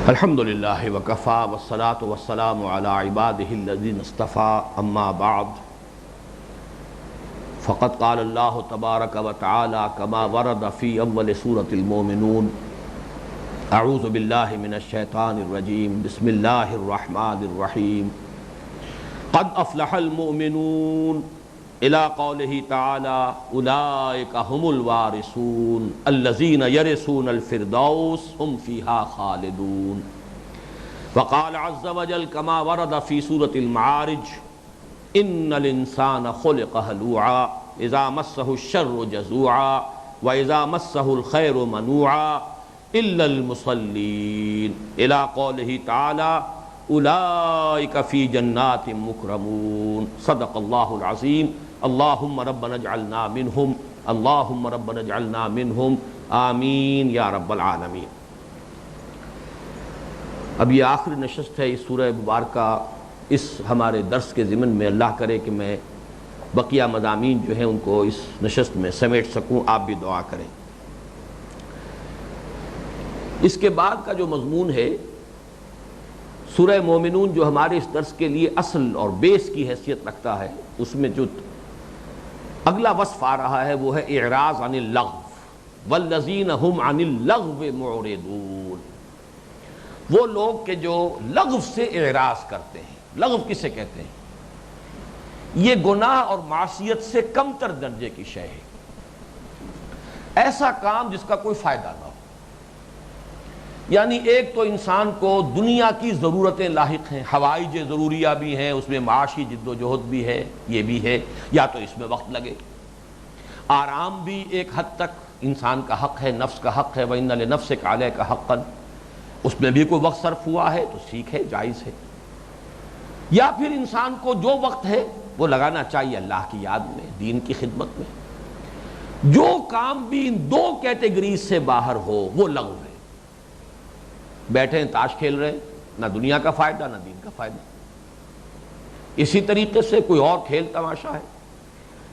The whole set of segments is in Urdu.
الحمدللہ وکفی والصلاة والسلام علی عبادہ الذین اصطفی اما بعد فقد قال اللہ تبارک وتعالی کما ورد فی اول سورة المؤمنون اعوذ باللہ من الشیطان الرجیم بسم اللہ الرحمن الرحیم قد افلح المؤمنون الى قوله تعالی اولئک هم الوارثون الذین یرثون الفردوس هم فیها خالدون وقال عز وجل كما ورد في سورة المعارج ان الانسان خلق هلوعا اذا مسه الشر جزوعا واذا مسه الخير منوعا الا المصلين الى قوله تعالی اولئک فی جنات مکرمون صدق اللہ العظیم اللہم ربنا اجعلنا منہم اللہم ربنا اجعلنا منہم آمین یا رب العالمین۔ اب یہ آخری نشست ہے اس سورہ مبارکہ، اس ہمارے درس کے ضمن میں اللہ کرے کہ میں بقیہ مضامین جو ہیں ان کو اس نشست میں سمیٹ سکوں، آپ بھی دعا کریں۔ اس کے بعد کا جو مضمون ہے سورہ مومنون، جو ہمارے اس درس کے لیے اصل اور بیس کی حیثیت رکھتا ہے، اس میں جو اگلا وصف آ رہا ہے وہ ہے اعراض عن اللغو والذین هم عن اللغو معرضون۔ وہ لوگ کہ جو لغو سے اعراض کرتے ہیں۔ لغو کسے کہتے ہیں؟ یہ گناہ اور معصیت سے کم تر درجے کی شے ہے، ایسا کام جس کا کوئی فائدہ نہ ہو۔ یعنی ایک تو انسان کو دنیا کی ضرورتیں لاحق ہیں، حوائج ضروریہ بھی ہیں، اس میں معاشی جد و جہد بھی ہے، یہ بھی ہے، یا تو اس میں وقت لگے۔ آرام بھی ایک حد تک انسان کا حق ہے، نفس کا حق ہے، وَإِنَّ لِنَفْسِكَ عَلَيْكَ حَقًّا، اس میں بھی کوئی وقت صرف ہوا ہے تو ٹھیک ہے، جائز ہے۔ یا پھر انسان کو جو وقت ہے وہ لگانا چاہیے اللہ کی یاد میں، دین کی خدمت میں۔ جو کام بھی ان دو کیٹیگریز سے باہر ہو وہ لغو ہے۔ بیٹھے ہیں تاش کھیل رہے ہیں، نہ دنیا کا فائدہ نہ دین کا فائدہ۔ اسی طریقے سے کوئی اور کھیل تماشا ہے۔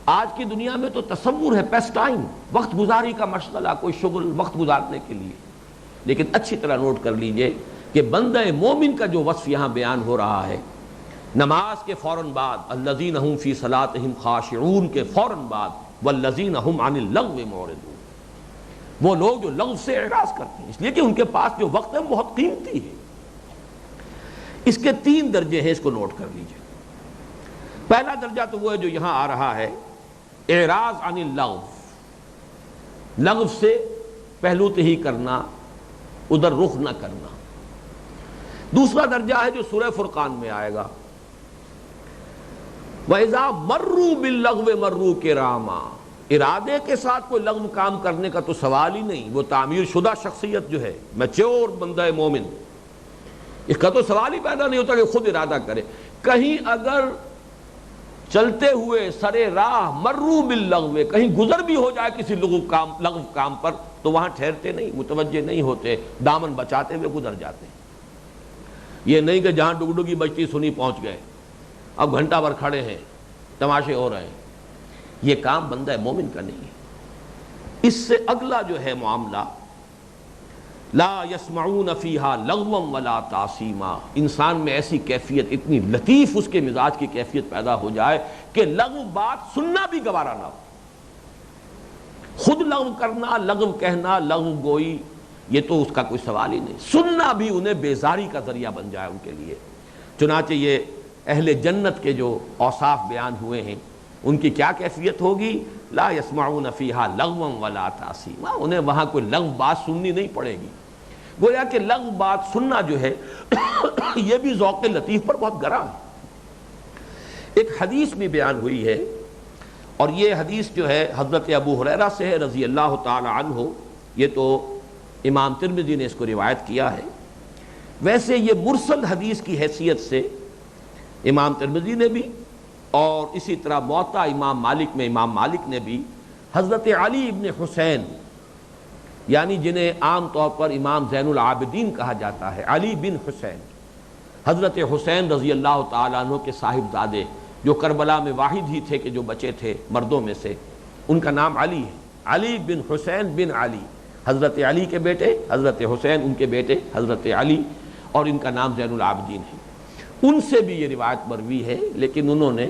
آج کی دنیا میں تو تصور ہے پیس ٹائم، وقت گزاری کا مشغلہ، کوئی شغل وقت گزارنے کے لیے۔ لیکن اچھی طرح نوٹ کر لیجئے کہ بندہ مومن کا جو وصف یہاں بیان ہو رہا ہے، نماز کے فوراً بعد الذین هم فی صلاتہم خاشعون کے فوراً بعد والذین هم عن اللغو معرضون، وہ لوگ جو لغو سے اعراض کرتے ہیں، اس لیے کہ ان کے پاس جو وقت ہے بہت قیمتی ہے۔ اس کے تین درجے ہیں، اس کو نوٹ کر لیجئے۔ پہلا درجہ تو وہ ہے جو یہاں آ رہا ہے، اعراض عن اللغو، لغو سے پہلو تہی کرنا، ادھر رخ نہ کرنا۔ دوسرا درجہ ہے جو سورہ فرقان میں آئے گا، وَإِذَا مَرُّوا بِاللَّغْوِ مَرُّوا كِرَامًا، ارادے کے ساتھ کوئی لغو کام کرنے کا تو سوال ہی نہیں۔ وہ تعمیر شدہ شخصیت جو ہے، میچور بندہ مومن، اس کا تو سوال ہی پیدا نہیں ہوتا کہ خود ارادہ کرے۔ کہیں اگر چلتے ہوئے سرے راہ مرو باللغو، کہیں گزر بھی ہو جائے کسی لغو کام پر تو وہاں ٹھہرتے نہیں، متوجہ نہیں ہوتے، دامن بچاتے ہوئے گزر جاتے ہیں۔ یہ نہیں کہ جہاں ڈگڈگی بجتی سنی پہنچ گئے، اب گھنٹہ بھر کھڑے ہیں، تماشے ہو رہے ہیں۔ یہ کام بندہ مومن کا نہیں ہے۔ اس سے اگلا جو ہے معاملہ، لا يسمعون فیہا لغوا ولا تعصیما، انسان میں ایسی کیفیت، اتنی لطیف اس کے مزاج کی کیفیت پیدا ہو جائے کہ لغو بات سننا بھی گوارا نہ ہو۔ خود لغو کرنا، لغو کہنا، لغو گوئی، یہ تو اس کا کوئی سوال ہی نہیں۔ سننا بھی انہیں بیزاری کا ذریعہ بن جائے ان کے لیے۔ چنانچہ یہ اہل جنت کے جو اوصاف بیان ہوئے ہیں، ان کی کیا کیفیت ہوگی؟ لا يسمعون فیہا لغوا ولا تعصیما، انہیں وہاں کوئی لغو بات سننی نہیں پڑے گی۔ گویا کہ لغو بات سننا جو ہے یہ بھی ذوق لطیف پر بہت گراں ہے۔ ایک حدیث بھی بیان ہوئی ہے، اور یہ حدیث جو ہے حضرت ابو ہریرہ سے ہے رضی اللہ تعالی عنہ، یہ تو امام ترمذی نے اس کو روایت کیا ہے۔ ویسے یہ مرسل حدیث کی حیثیت سے امام ترمذی نے بھی، اور اسی طرح موطا امام مالک میں امام مالک نے بھی حضرت علی ابن حسین، یعنی جنہیں عام طور پر امام زین العابدین کہا جاتا ہے، علی بن حسین، حضرت حسین رضی اللہ تعالیٰ عنہ کے صاحبزادے، جو کربلا میں واحد ہی تھے کہ جو بچے تھے مردوں میں سے، ان کا نام علی ہے، علی بن حسین بن علی، حضرت علی کے بیٹے حضرت حسین، ان کے بیٹے حضرت علی، اور ان کا نام زین العابدین ہے۔ ان سے بھی یہ روایت مروی ہے، لیکن انہوں نے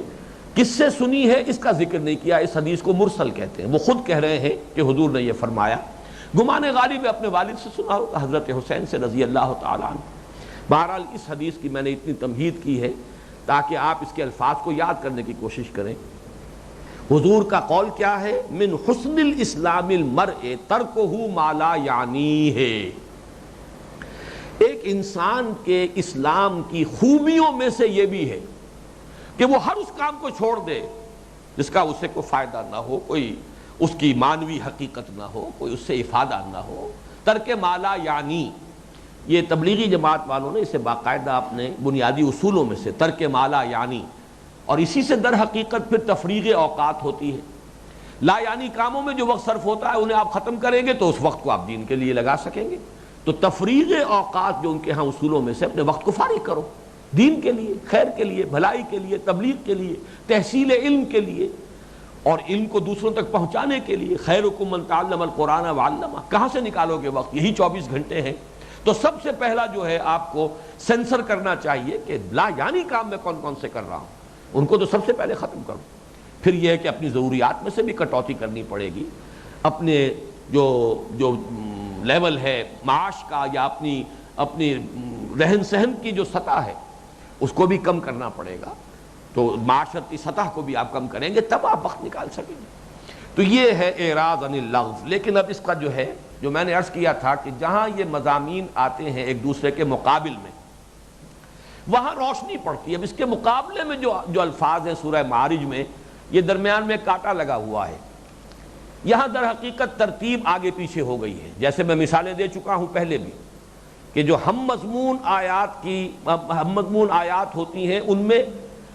کس سے سنی ہے اس کا ذکر نہیں کیا۔ اس حدیث کو مرسل کہتے ہیں۔ وہ خود کہہ رہے ہیں کہ حضور نے یہ فرمایا، گمان غالب اپنے والد سے سنا ہوگا، حضرت حسین سے رضی اللہ تعالیٰ عنہ۔ بہرحال اس حدیث کی میں نے اتنی تمہید کی ہے تاکہ آپ اس کے الفاظ کو یاد کرنے کی کوشش کریں۔ حضور کا قول کیا ہے؟ من حسن الاسلام المرء ترکہ ما لا یعنیہ۔ ایک انسان کے اسلام کی خوبیوں میں سے یہ بھی ہے کہ وہ ہر اس کام کو چھوڑ دے جس کا اسے کوئی فائدہ نہ ہو، کوئی اس کی معنوی حقیقت نہ ہو، کوئی اس سے افادہ نہ ہو۔ ترک ما لا یعنی، یہ تبلیغی جماعت والوں نے اسے باقاعدہ اپنے بنیادی اصولوں میں سے ترک ما لا یعنی، اور اسی سے در حقیقت پھر تفریغ اوقات ہوتی ہے۔ لا یعنی کاموں میں جو وقت صرف ہوتا ہے انہیں آپ ختم کریں گے تو اس وقت کو آپ دین کے لیے لگا سکیں گے۔ تو تفریغ اوقات جو ان کے ہاں اصولوں میں سے، اپنے وقت کو فارغ کرو دین کے لیے، خیر کے لیے، بھلائی کے لیے، تبلیغ کے لیے، تحصیل علم کے لیے، اور علم کو دوسروں تک پہنچانے کے لیے۔ خیرکم من تعلم القرآن وعلمہ، کہاں سے نکالو گے وقت؟ یہی 24 گھنٹے ہیں۔ تو سب سے پہلا جو ہے آپ کو سینسر کرنا چاہیے کہ لا یعنی کام میں کون کون سے کر رہا ہوں، ان کو تو سب سے پہلے ختم کرو۔ پھر یہ ہے کہ اپنی ضروریات میں سے بھی کٹوتی کرنی پڑے گی، اپنے جو لیول ہے معاش کا یا اپنی رہن سہن کی جو سطح ہے اس کو بھی کم کرنا پڑے گا۔ تو معاشرتی سطح کو بھی آپ کم کریں گے تب آپ وقت نکال سکیں گے۔ تو یہ ہے اعراض عن اللغو۔ لیکن اب اس کا جو ہے، جو میں نے عرض کیا تھا کہ جہاں یہ مضامین آتے ہیں ایک دوسرے کے مقابل میں، وہاں روشنی پڑتی ہے۔ اب اس کے مقابلے میں جو الفاظ ہیں سورہ معارج میں، یہ درمیان میں کانٹا لگا ہوا ہے۔ یہاں در حقیقت ترتیب آگے پیچھے ہو گئی ہے، جیسے میں مثالیں دے چکا ہوں پہلے بھی کہ جو ہم مضمون آیات ہوتی ہیں ان میں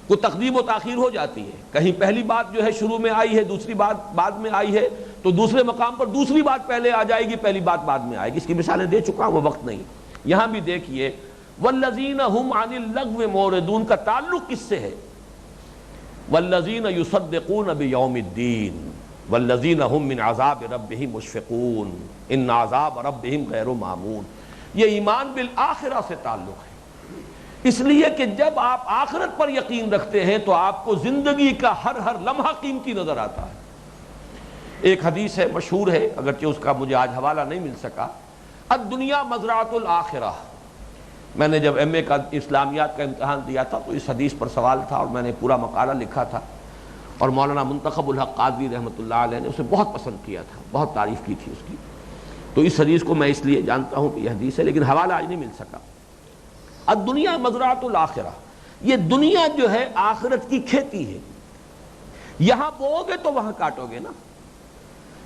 کوئی تقدیم و تاخیر ہو جاتی ہے۔ کہیں پہلی بات جو ہے شروع میں آئی ہے، دوسری بات بعد میں آئی ہے، تو دوسرے مقام پر دوسری بات پہلے آ جائے گی، پہلی بات بعد میں آئے گی۔ اس کی مثالیں دے چکا ہوں، وہ وقت نہیں۔ یہاں بھی دیکھیے والذین هم عن اللغو معرضون کا تعلق کس سے ہے؟ والذین یصدقون بیوم الدین والذین هم من عذاب ربهم مشفقون ان عذاب ربهم غیر مامون۔ یہ ایمان بالآخرہ سے تعلق ہے، اس لیے کہ جب آپ آخرت پر یقین رکھتے ہیں تو آپ کو زندگی کا ہر لمحہ قیمتی نظر آتا ہے۔ ایک حدیث ہے، مشہور ہے، اگرچہ اس کا مجھے آج حوالہ نہیں مل سکا، الدنیا مزرعۃ الآخرہ۔ میں نے جب ایم اے کا اسلامیات کا امتحان دیا تھا تو اس حدیث پر سوال تھا اور میں نے پورا مقالہ لکھا تھا، اور مولانا منتخب الحق قادری رحمۃ اللہ علیہ نے اسے بہت پسند کیا تھا، بہت تعریف کی تھی اس کی۔ تو اس حدیث کو میں اس لیے جانتا ہوں کہ یہ حدیث ہے، لیکن حوالہ آج نہیں مل سکا۔ الدنیا مزرعۃ الآخرہ، یہ دنیا جو ہے آخرت کی کھیتی ہے۔ یہاں بو گے تو وہاں کاٹو گے نا،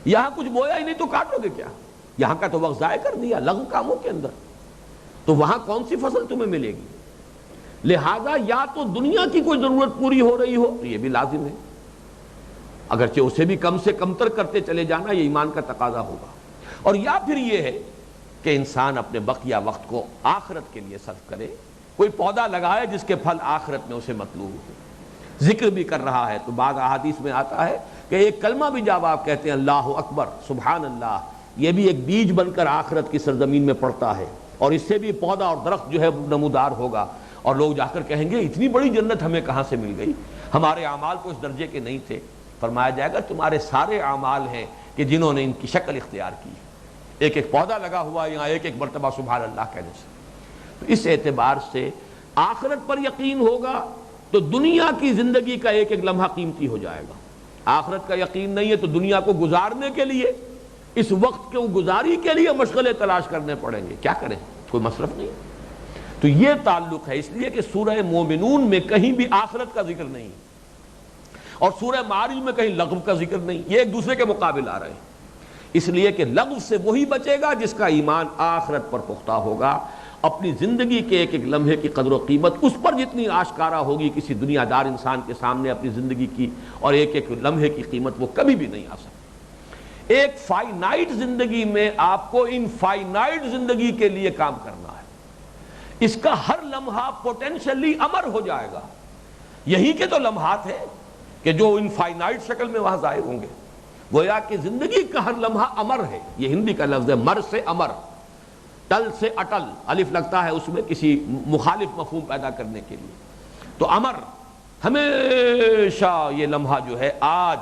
یہاں کچھ بویا ہی نہیں تو کاٹو گے کیا؟ یہاں کا تو وقت ضائع کر دیا لغو کاموں کے اندر، تو وہاں کون سی فصل تمہیں ملے گی؟ لہذا یا تو دنیا کی کوئی ضرورت پوری ہو رہی ہو تو یہ بھی لازم ہے، اگرچہ اسے بھی کم سے کم تر کرتے چلے جانا، یہ ایمان کا تقاضا ہوگا، اور یا پھر یہ ہے کہ انسان اپنے بقیہ وقت کو آخرت کے لیے صرف کرے، کوئی پودا لگائے جس کے پھل آخرت میں اسے مطلوب ہو۔ ذکر بھی کر رہا ہے تو بعض احادیث میں آتا ہے کہ ایک کلمہ بھی جب آپ کہتے ہیں اللہ اکبر سبحان اللہ، یہ بھی ایک بیج بن کر آخرت کی سرزمین میں پڑتا ہے، اور اس سے بھی پودا اور درخت جو ہے نمودار ہوگا، اور لوگ جا کر کہیں گے اتنی بڑی جنت ہمیں کہاں سے مل گئی، ہمارے اعمال تو اس درجے کے نہیں تھے۔ فرمایا جائے گا تمہارے سارے اعمال ہیں کہ جنہوں نے ان کی شکل اختیار کی، ایک ایک پودا لگا ہوا یہاں ایک ایک مرتبہ سبحان اللہ کہنے سے۔ تو اس اعتبار سے آخرت پر یقین ہوگا تو دنیا کی زندگی کا ایک ایک لمحہ قیمتی ہو جائے گا۔ آخرت کا یقین نہیں ہے تو دنیا کو گزارنے کے لیے، اس وقت کو گزاری کے لیے مشغلے تلاش کرنے پڑیں گے، کیا کریں، کوئی مصرف نہیں۔ تو یہ تعلق ہے، اس لیے کہ سورہ مومنون میں کہیں بھی آخرت کا ذکر نہیں، اور سورہ معارج میں کہیں لغو کا ذکر نہیں، یہ ایک دوسرے کے مقابل آ رہے ہیں۔ اس لیے کہ لغو سے وہی بچے گا جس کا ایمان آخرت پر پختہ ہوگا، اپنی زندگی کے ایک ایک لمحے کی قدر و قیمت اس پر جتنی آشکارا ہوگی کسی دنیا دار انسان کے سامنے اپنی زندگی کی، اور ایک ایک لمحے کی قیمت وہ کبھی بھی نہیں آ سکتی۔ ایک فائنائٹ زندگی میں آپ کو انفائنائٹ زندگی کے لیے کام کرنا ہے، اس کا ہر لمحہ پوٹینشلی امر ہو جائے گا۔ یہی کے تو لمحات ہیں کہ جو انفائنائٹ شکل میں وہاں ظاہر ہوں گے، گویا کہ زندگی کا ہر لمحہ امر ہے۔ یہ ہندی کا لفظ ہے، مر سے امر، ٹل سے اٹل، الف لگتا ہے اس میں کسی مخالف مفہوم پیدا کرنے کے لیے. تو امر ہمیشہ یہ لمحہ جو ہے آج،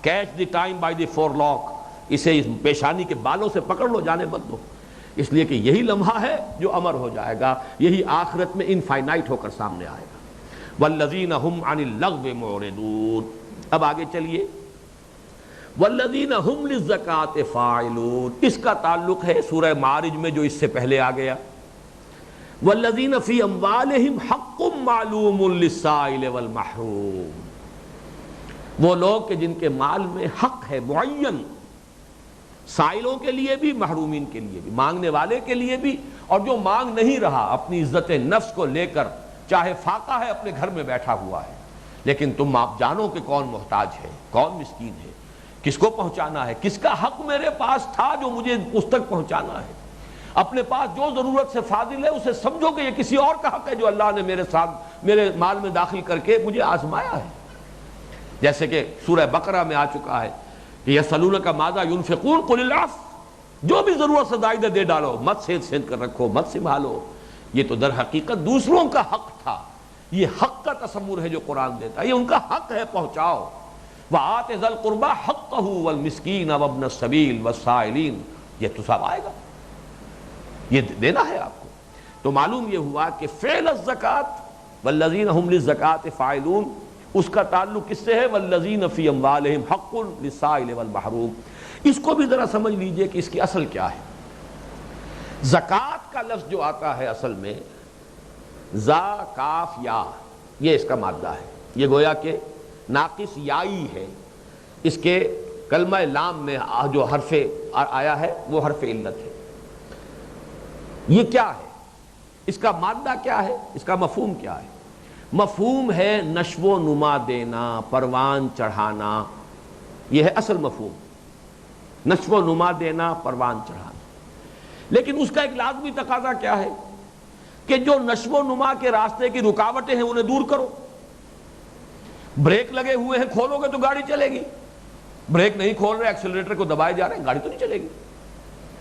catch the time by the forelock, اسے اس پیشانی کے بالوں سے پکڑ لو، جانے مت دو، اس لیے کہ یہی لمحہ ہے جو امر ہو جائے گا، یہی آخرت میں انفائنائٹ ہو کر سامنے آئے گا. والذین هم عن اللغو معرضون. اب آگے چلیے، والذین هم للزکاۃ فاعلون، اس کا تعلق ہے سورہ معارج میں جو اس سے پہلے آ گیا، والذین فی اموالہم حق معلوم للسائل والمحروم. وہ لوگ کہ جن کے مال میں حق ہے معین، سائلوں کے لیے بھی، محرومین کے لیے بھی، مانگنے والے کے لیے بھی، اور جو مانگ نہیں رہا اپنی عزت نفس کو لے کر، چاہے فاقہ ہے اپنے گھر میں بیٹھا ہوا ہے، لیکن تم آپ جانو کہ کون محتاج ہے، کون مسکین ہے، کس کو پہنچانا ہے، کس کا حق میرے پاس تھا جو مجھے اس تک پہنچانا ہے. اپنے پاس جو ضرورت سے فاضل ہے اسے سمجھو کہ یہ کسی اور کا حق ہے جو اللہ نے میرے ساتھ میرے مال میں داخل کر کے مجھے آزمایا ہے. جیسے کہ سورہ بقرہ میں آ چکا ہے کہ یسألونک ماذا ينفقون قل العفو، جو بھی ضرورت سے زائدہ دے ڈالو، مت سینت کر رکھو، مت سنبھالو. یہ تو در حقیقت دوسروں کا حق تھا، یہ حق کا تصور ہے جو قرآن دیتا ہے، یہ ان کا حق ہے، پہنچاؤ. وآت ذی القربى حقہ والمسکین وابن السبیل والسائلین، یہ تو سب آئے گا، یہ دینا ہے آپ کو. تو معلوم یہ ہوا کہ فعل الزکاۃ والذین هم للزکاۃ فاعلون، اس کا تعلق کس سے ہے؟ والذین فی اموالہم حق للسائل والمحروم. اس کو بھی ذرا سمجھ لیجئے کہ اس کی اصل کیا ہے. زکوٰۃ کا لفظ جو آتا ہے اصل میں زا کاف یا، یہ اس کا مادہ ہے، یہ گویا کہ ناقص یائی ہے. اس کے کلمہ لام میں جو حرف آیا ہے وہ حرف علت ہے. یہ کیا ہے؟ اس کا مادہ کیا ہے؟ اس کا مفہوم کیا ہے؟ مفہوم ہے نشو و نما دینا، پروان چڑھانا، یہ ہے اصل مفہوم، نشو و نما دینا، پروان چڑھانا. لیکن اس کا ایک لازمی تقاضا کیا ہے کہ جو نشو و نما کے راستے کی رکاوٹیں ہیں انہیں دور کرو. بریک لگے ہوئے ہیں، کھولو گے تو گاڑی چلے گی، بریک نہیں کھول رہے، ایکسیلریٹر کو دبائے جا رہے ہیں، گاڑی تو نہیں چلے گی،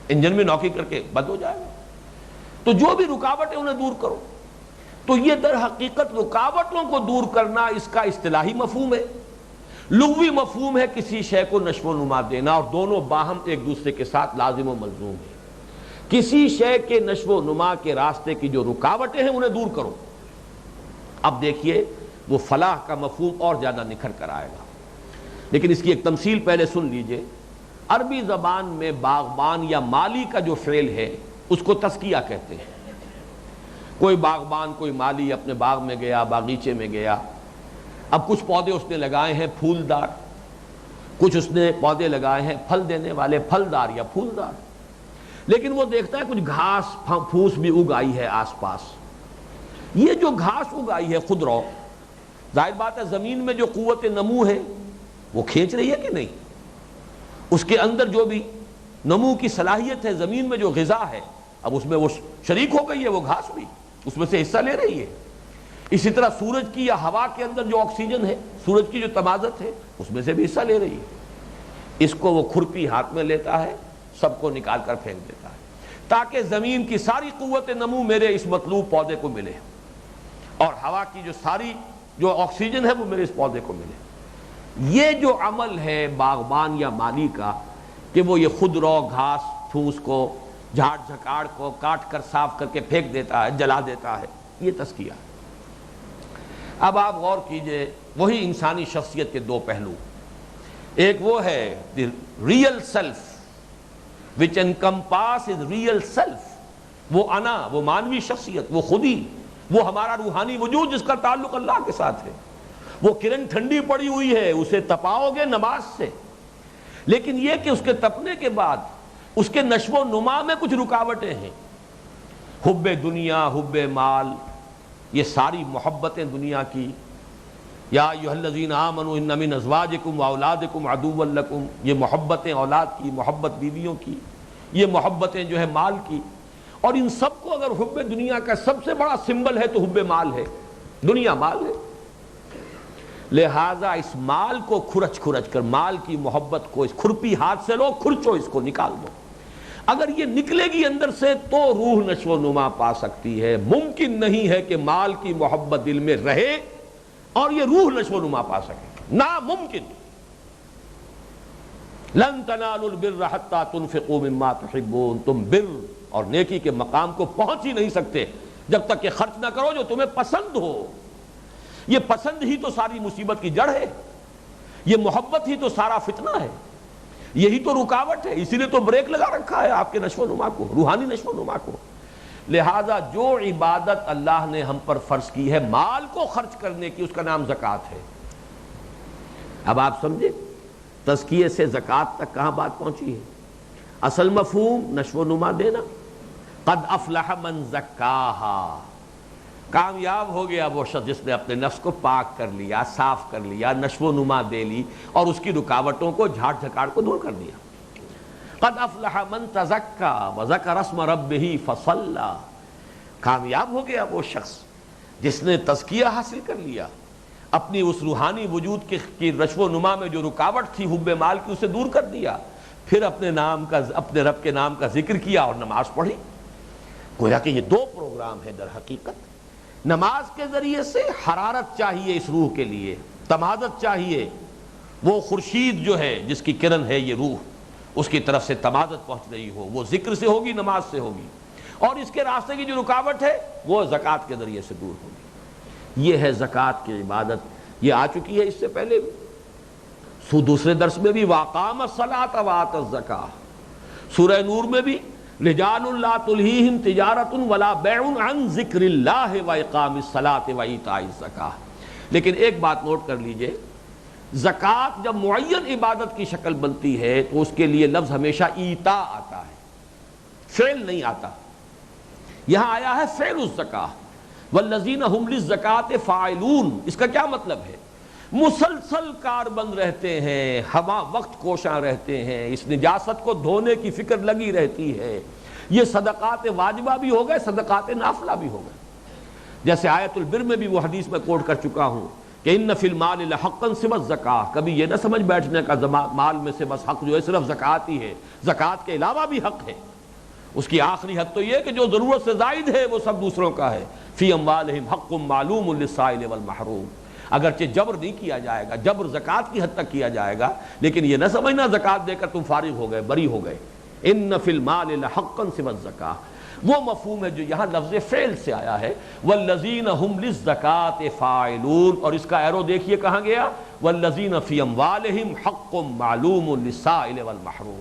انجن میں نوکی کر کے بند ہو جائے گا. تو جو بھی رکاوٹیں انہیں دور کرو. تو یہ در حقیقت رکاوٹوں کو دور کرنا اس کا اصطلاحی مفہوم ہے. لغوی مفہوم ہے کسی شے کو نشو و نما دینا، اور دونوں باہم ایک دوسرے کے ساتھ لازم و ملزوم ہے. کسی شے کے نشو و نما کے راستے کی جو رکاوٹیں ہیں انہیں دور کرو. اب دیکھیے وہ فلاح کا مفہوم اور زیادہ نکھر کر آئے گا، لیکن اس کی ایک تمثیل پہلے سن لیجئے. عربی زبان میں باغبان یا مالی کا جو فعل ہے اس کو تزکیہ کہتے ہیں. کوئی باغبان، کوئی مالی اپنے باغ میں گیا، باغیچے میں گیا، اب کچھ پودے اس نے لگائے ہیں پھولدار، کچھ اس نے پودے لگائے ہیں پھل دینے والے، پھلدار یا پھولدار، لیکن وہ دیکھتا ہے کچھ گھاس پھوس بھی اگ آئی ہے آس پاس. یہ جو گھاس اگ آئی ہے خودرو، ظاہر بات ہے زمین میں جو قوت نمو ہے وہ کھینچ رہی ہے کہ نہیں؟ اس کے اندر جو بھی نمو کی صلاحیت ہے، زمین میں جو غذا ہے، اب اس میں وہ شریک ہو گئی ہے، وہ گھاس بھی اس میں سے حصہ لے رہی ہے. اسی طرح سورج کی یا ہوا کے اندر جو آکسیجن ہے، سورج کی جو تمازت ہے، اس میں سے بھی حصہ لے رہی ہے. اس کو وہ کھرپی ہاتھ میں لیتا ہے، سب کو نکال کر پھینک دیتا ہے، تاکہ زمین کی ساری قوت نمو میرے اس مطلوب پودے کو ملے، اور ہوا کی جو ساری جو آکسیجن ہے وہ میرے اس پودے کو ملے. یہ جو عمل ہے باغبان یا مالی کا کہ وہ یہ خودرو گھاس پھوس کو، جھاڑ جھکاڑ کو کاٹ کر صاف کر کے پھینک دیتا ہے، جلا دیتا ہے، یہ تزکیہ. اب آپ غور کیجئے، وہی انسانی شخصیت کے دو پہلو، ایک وہ ہے the real self which encompasses real self، وہ انا، وہ مانوی شخصیت، وہ خودی، وہ ہمارا روحانی وجود جس کا تعلق اللہ کے ساتھ ہے. وہ کرن ٹھنڈی پڑی ہوئی ہے، اسے تپاؤ گے نماز سے، لیکن یہ کہ اس کے تپنے کے بعد اس کے نشو و نما میں کچھ رکاوٹیں ہیں. حب دنیا، حب مال، یہ ساری محبتیں دنیا کی، یا ایھا الذین آمنوا ان من ازواجکم واولادکم عدوا لکم، یہ محبتیں اولاد کی، محبت بیویوں کی، یہ محبتیں جو ہے مال کی. اور ان سب کو اگر حب دنیا کا سب سے بڑا سمبل ہے تو حب مال ہے، دنیا مال ہے. لہذا اس مال کو کھرچ کر، مال کی محبت کو اس کھرپی ہاتھ سے لو، کھرچو، اس کو نکال دو. اگر یہ نکلے گی اندر سے تو روح نشو و نما پا سکتی ہے. ممکن نہیں ہے کہ مال کی محبت دل میں رہے اور یہ روح نشو و نما پا سکے، ناممکن. لن تنالوا البر حتى تنفقوا مما تحبون، تم بر اور نیکی کے مقام کو پہنچ ہی نہیں سکتے جب تک کہ خرچ نہ کرو جو تمہیں پسند ہو. یہ پسند ہی تو ساری مصیبت کی جڑ ہے، یہ محبت ہی تو سارا فتنہ ہے، یہی تو رکاوٹ ہے. اسی لیے تو بریک لگا رکھا ہے آپ کے نشو و نما کو، روحانی نشو و نما کو. لہذا جو عبادت اللہ نے ہم پر فرض کی ہے مال کو خرچ کرنے کی، اس کا نام زکوٰۃ ہے. اب آپ سمجھے تزکیے سے زکوٰۃ تک کہاں بات پہنچی ہے. اصل مفہوم نشو و نما دینا. قد افلح من زکاہا، کامیاب ہو گیا وہ شخص جس نے اپنے نفس کو پاک کر لیا، صاف کر لیا، نشو و نما دے لی اور اس کی رکاوٹوں کو جھاڑ جھکاڑ کو دور کر دیا. قد افلح من تزکا وذکر اسم ربہ فصلی، کامیاب ہو گیا وہ شخص جس نے تزکیہ حاصل کر لیا، اپنی اس روحانی وجود کی نشو و نما میں جو رکاوٹ تھی حب مال کی اسے دور کر دیا، پھر اپنے رب کے نام کا ذکر کیا اور نماز پڑھی. گویا کہ یہ دو پروگرام ہیں در حقیقت. نماز کے ذریعے سے حرارت چاہیے اس روح کے لیے، تمازت چاہیے. وہ خورشید جو ہے جس کی کرن ہے یہ روح، اس کی طرف سے تمازت پہنچ رہی ہو، وہ ذکر سے ہوگی، نماز سے ہوگی. اور اس کے راستے کی جو رکاوٹ ہے وہ زکوٰۃ کے ذریعے سے دور ہوگی. یہ ہے زکوٰۃ کی عبادت. یہ آ چکی ہے اس سے پہلے بھی، دوسرے درس میں بھی واقام الصلاۃ وآت الزکاۃ، سورہ نور میں بھی رجال لا تلہیہم تجارۃ ولا بیع عن ذکر اللہ واقام الصلاۃ وایتاء الزکاۃ. لیکن ایک بات نوٹ کر لیجئے، زکوٰۃ جب معین عبادت کی شکل بنتی ہے تو اس کے لیے لفظ ہمیشہ ایتاء آتا ہے، فعل نہیں آتا. یہاں آیا ہے فعل الزکاۃ والذین ہم للزکاۃ فاعلون. اس کا کیا مطلب ہے؟ مسلسل کار بند رہتے ہیں، ہوا وقت کوشاں رہتے ہیں، اس نجاست کو دھونے کی فکر لگی رہتی ہے. یہ صدقات واجبہ بھی ہو گئے، صدقات نافلہ بھی ہو گئے. جیسے آیت البر میں بھی وہ حدیث میں کوٹ کر چکا ہوں کہ ان فی المال لحقا سوى الزکاۃ، کبھی یہ نہ سمجھ بیٹھنے کا مال میں سے بس حق جو ہے صرف زکوٰۃ ہی ہے، زکوٰۃ کے علاوہ بھی حق ہے. اس کی آخری حد تو یہ کہ جو ضرورت سے زائد ہے وہ سب دوسروں کا ہے. فی اموالہم حق معلوم للسائل والمحروم. اگرچہ جبر نہیں کیا جائے گا، جبر زکوٰۃ کی حد تک کیا جائے گا، لیکن یہ نہ سمجھنا زکوٰۃ دے کر تم فارغ ہو گئے، بری ہو گئے. ان فی المال لحقا سوى الزکاۃ، وہ مفہوم ہے جو یہاں لفظ فعل سے آیا ہے. والذین ہم للزکاۃ فاعلون، اور اس کا ایرو دیکھیے کہاں گیا، والذین فی اموالہم حق معلوم للسائل والمحروم.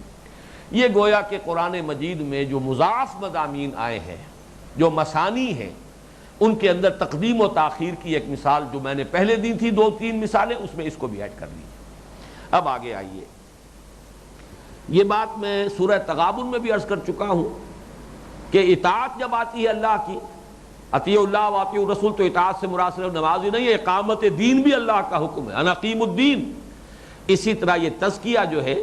یہ گویا کہ قرآن مجید میں جو مضاعف مضامین آئے ہیں، جو مثانی ہیں، ان کے اندر تقدیم و تاخیر کی ایک مثال جو میں نے پہلے دی تھی، 2-3 مثالیں، اس میں اس کو بھی ایڈ کر لی. اب آگے آئیے، یہ بات میں سورہ تغابن میں بھی عرض کر چکا ہوں کہ اطاعت جب آتی ہے اللہ کی، اطیعوا اللہ واطیعوا الرسول، تو اطاعت سے مراد صرف نماز ہی نہیں ہے، اقامت دین بھی اللہ کا حکم ہے، ان اقیموا الدین. اسی طرح یہ تزکیہ جو ہے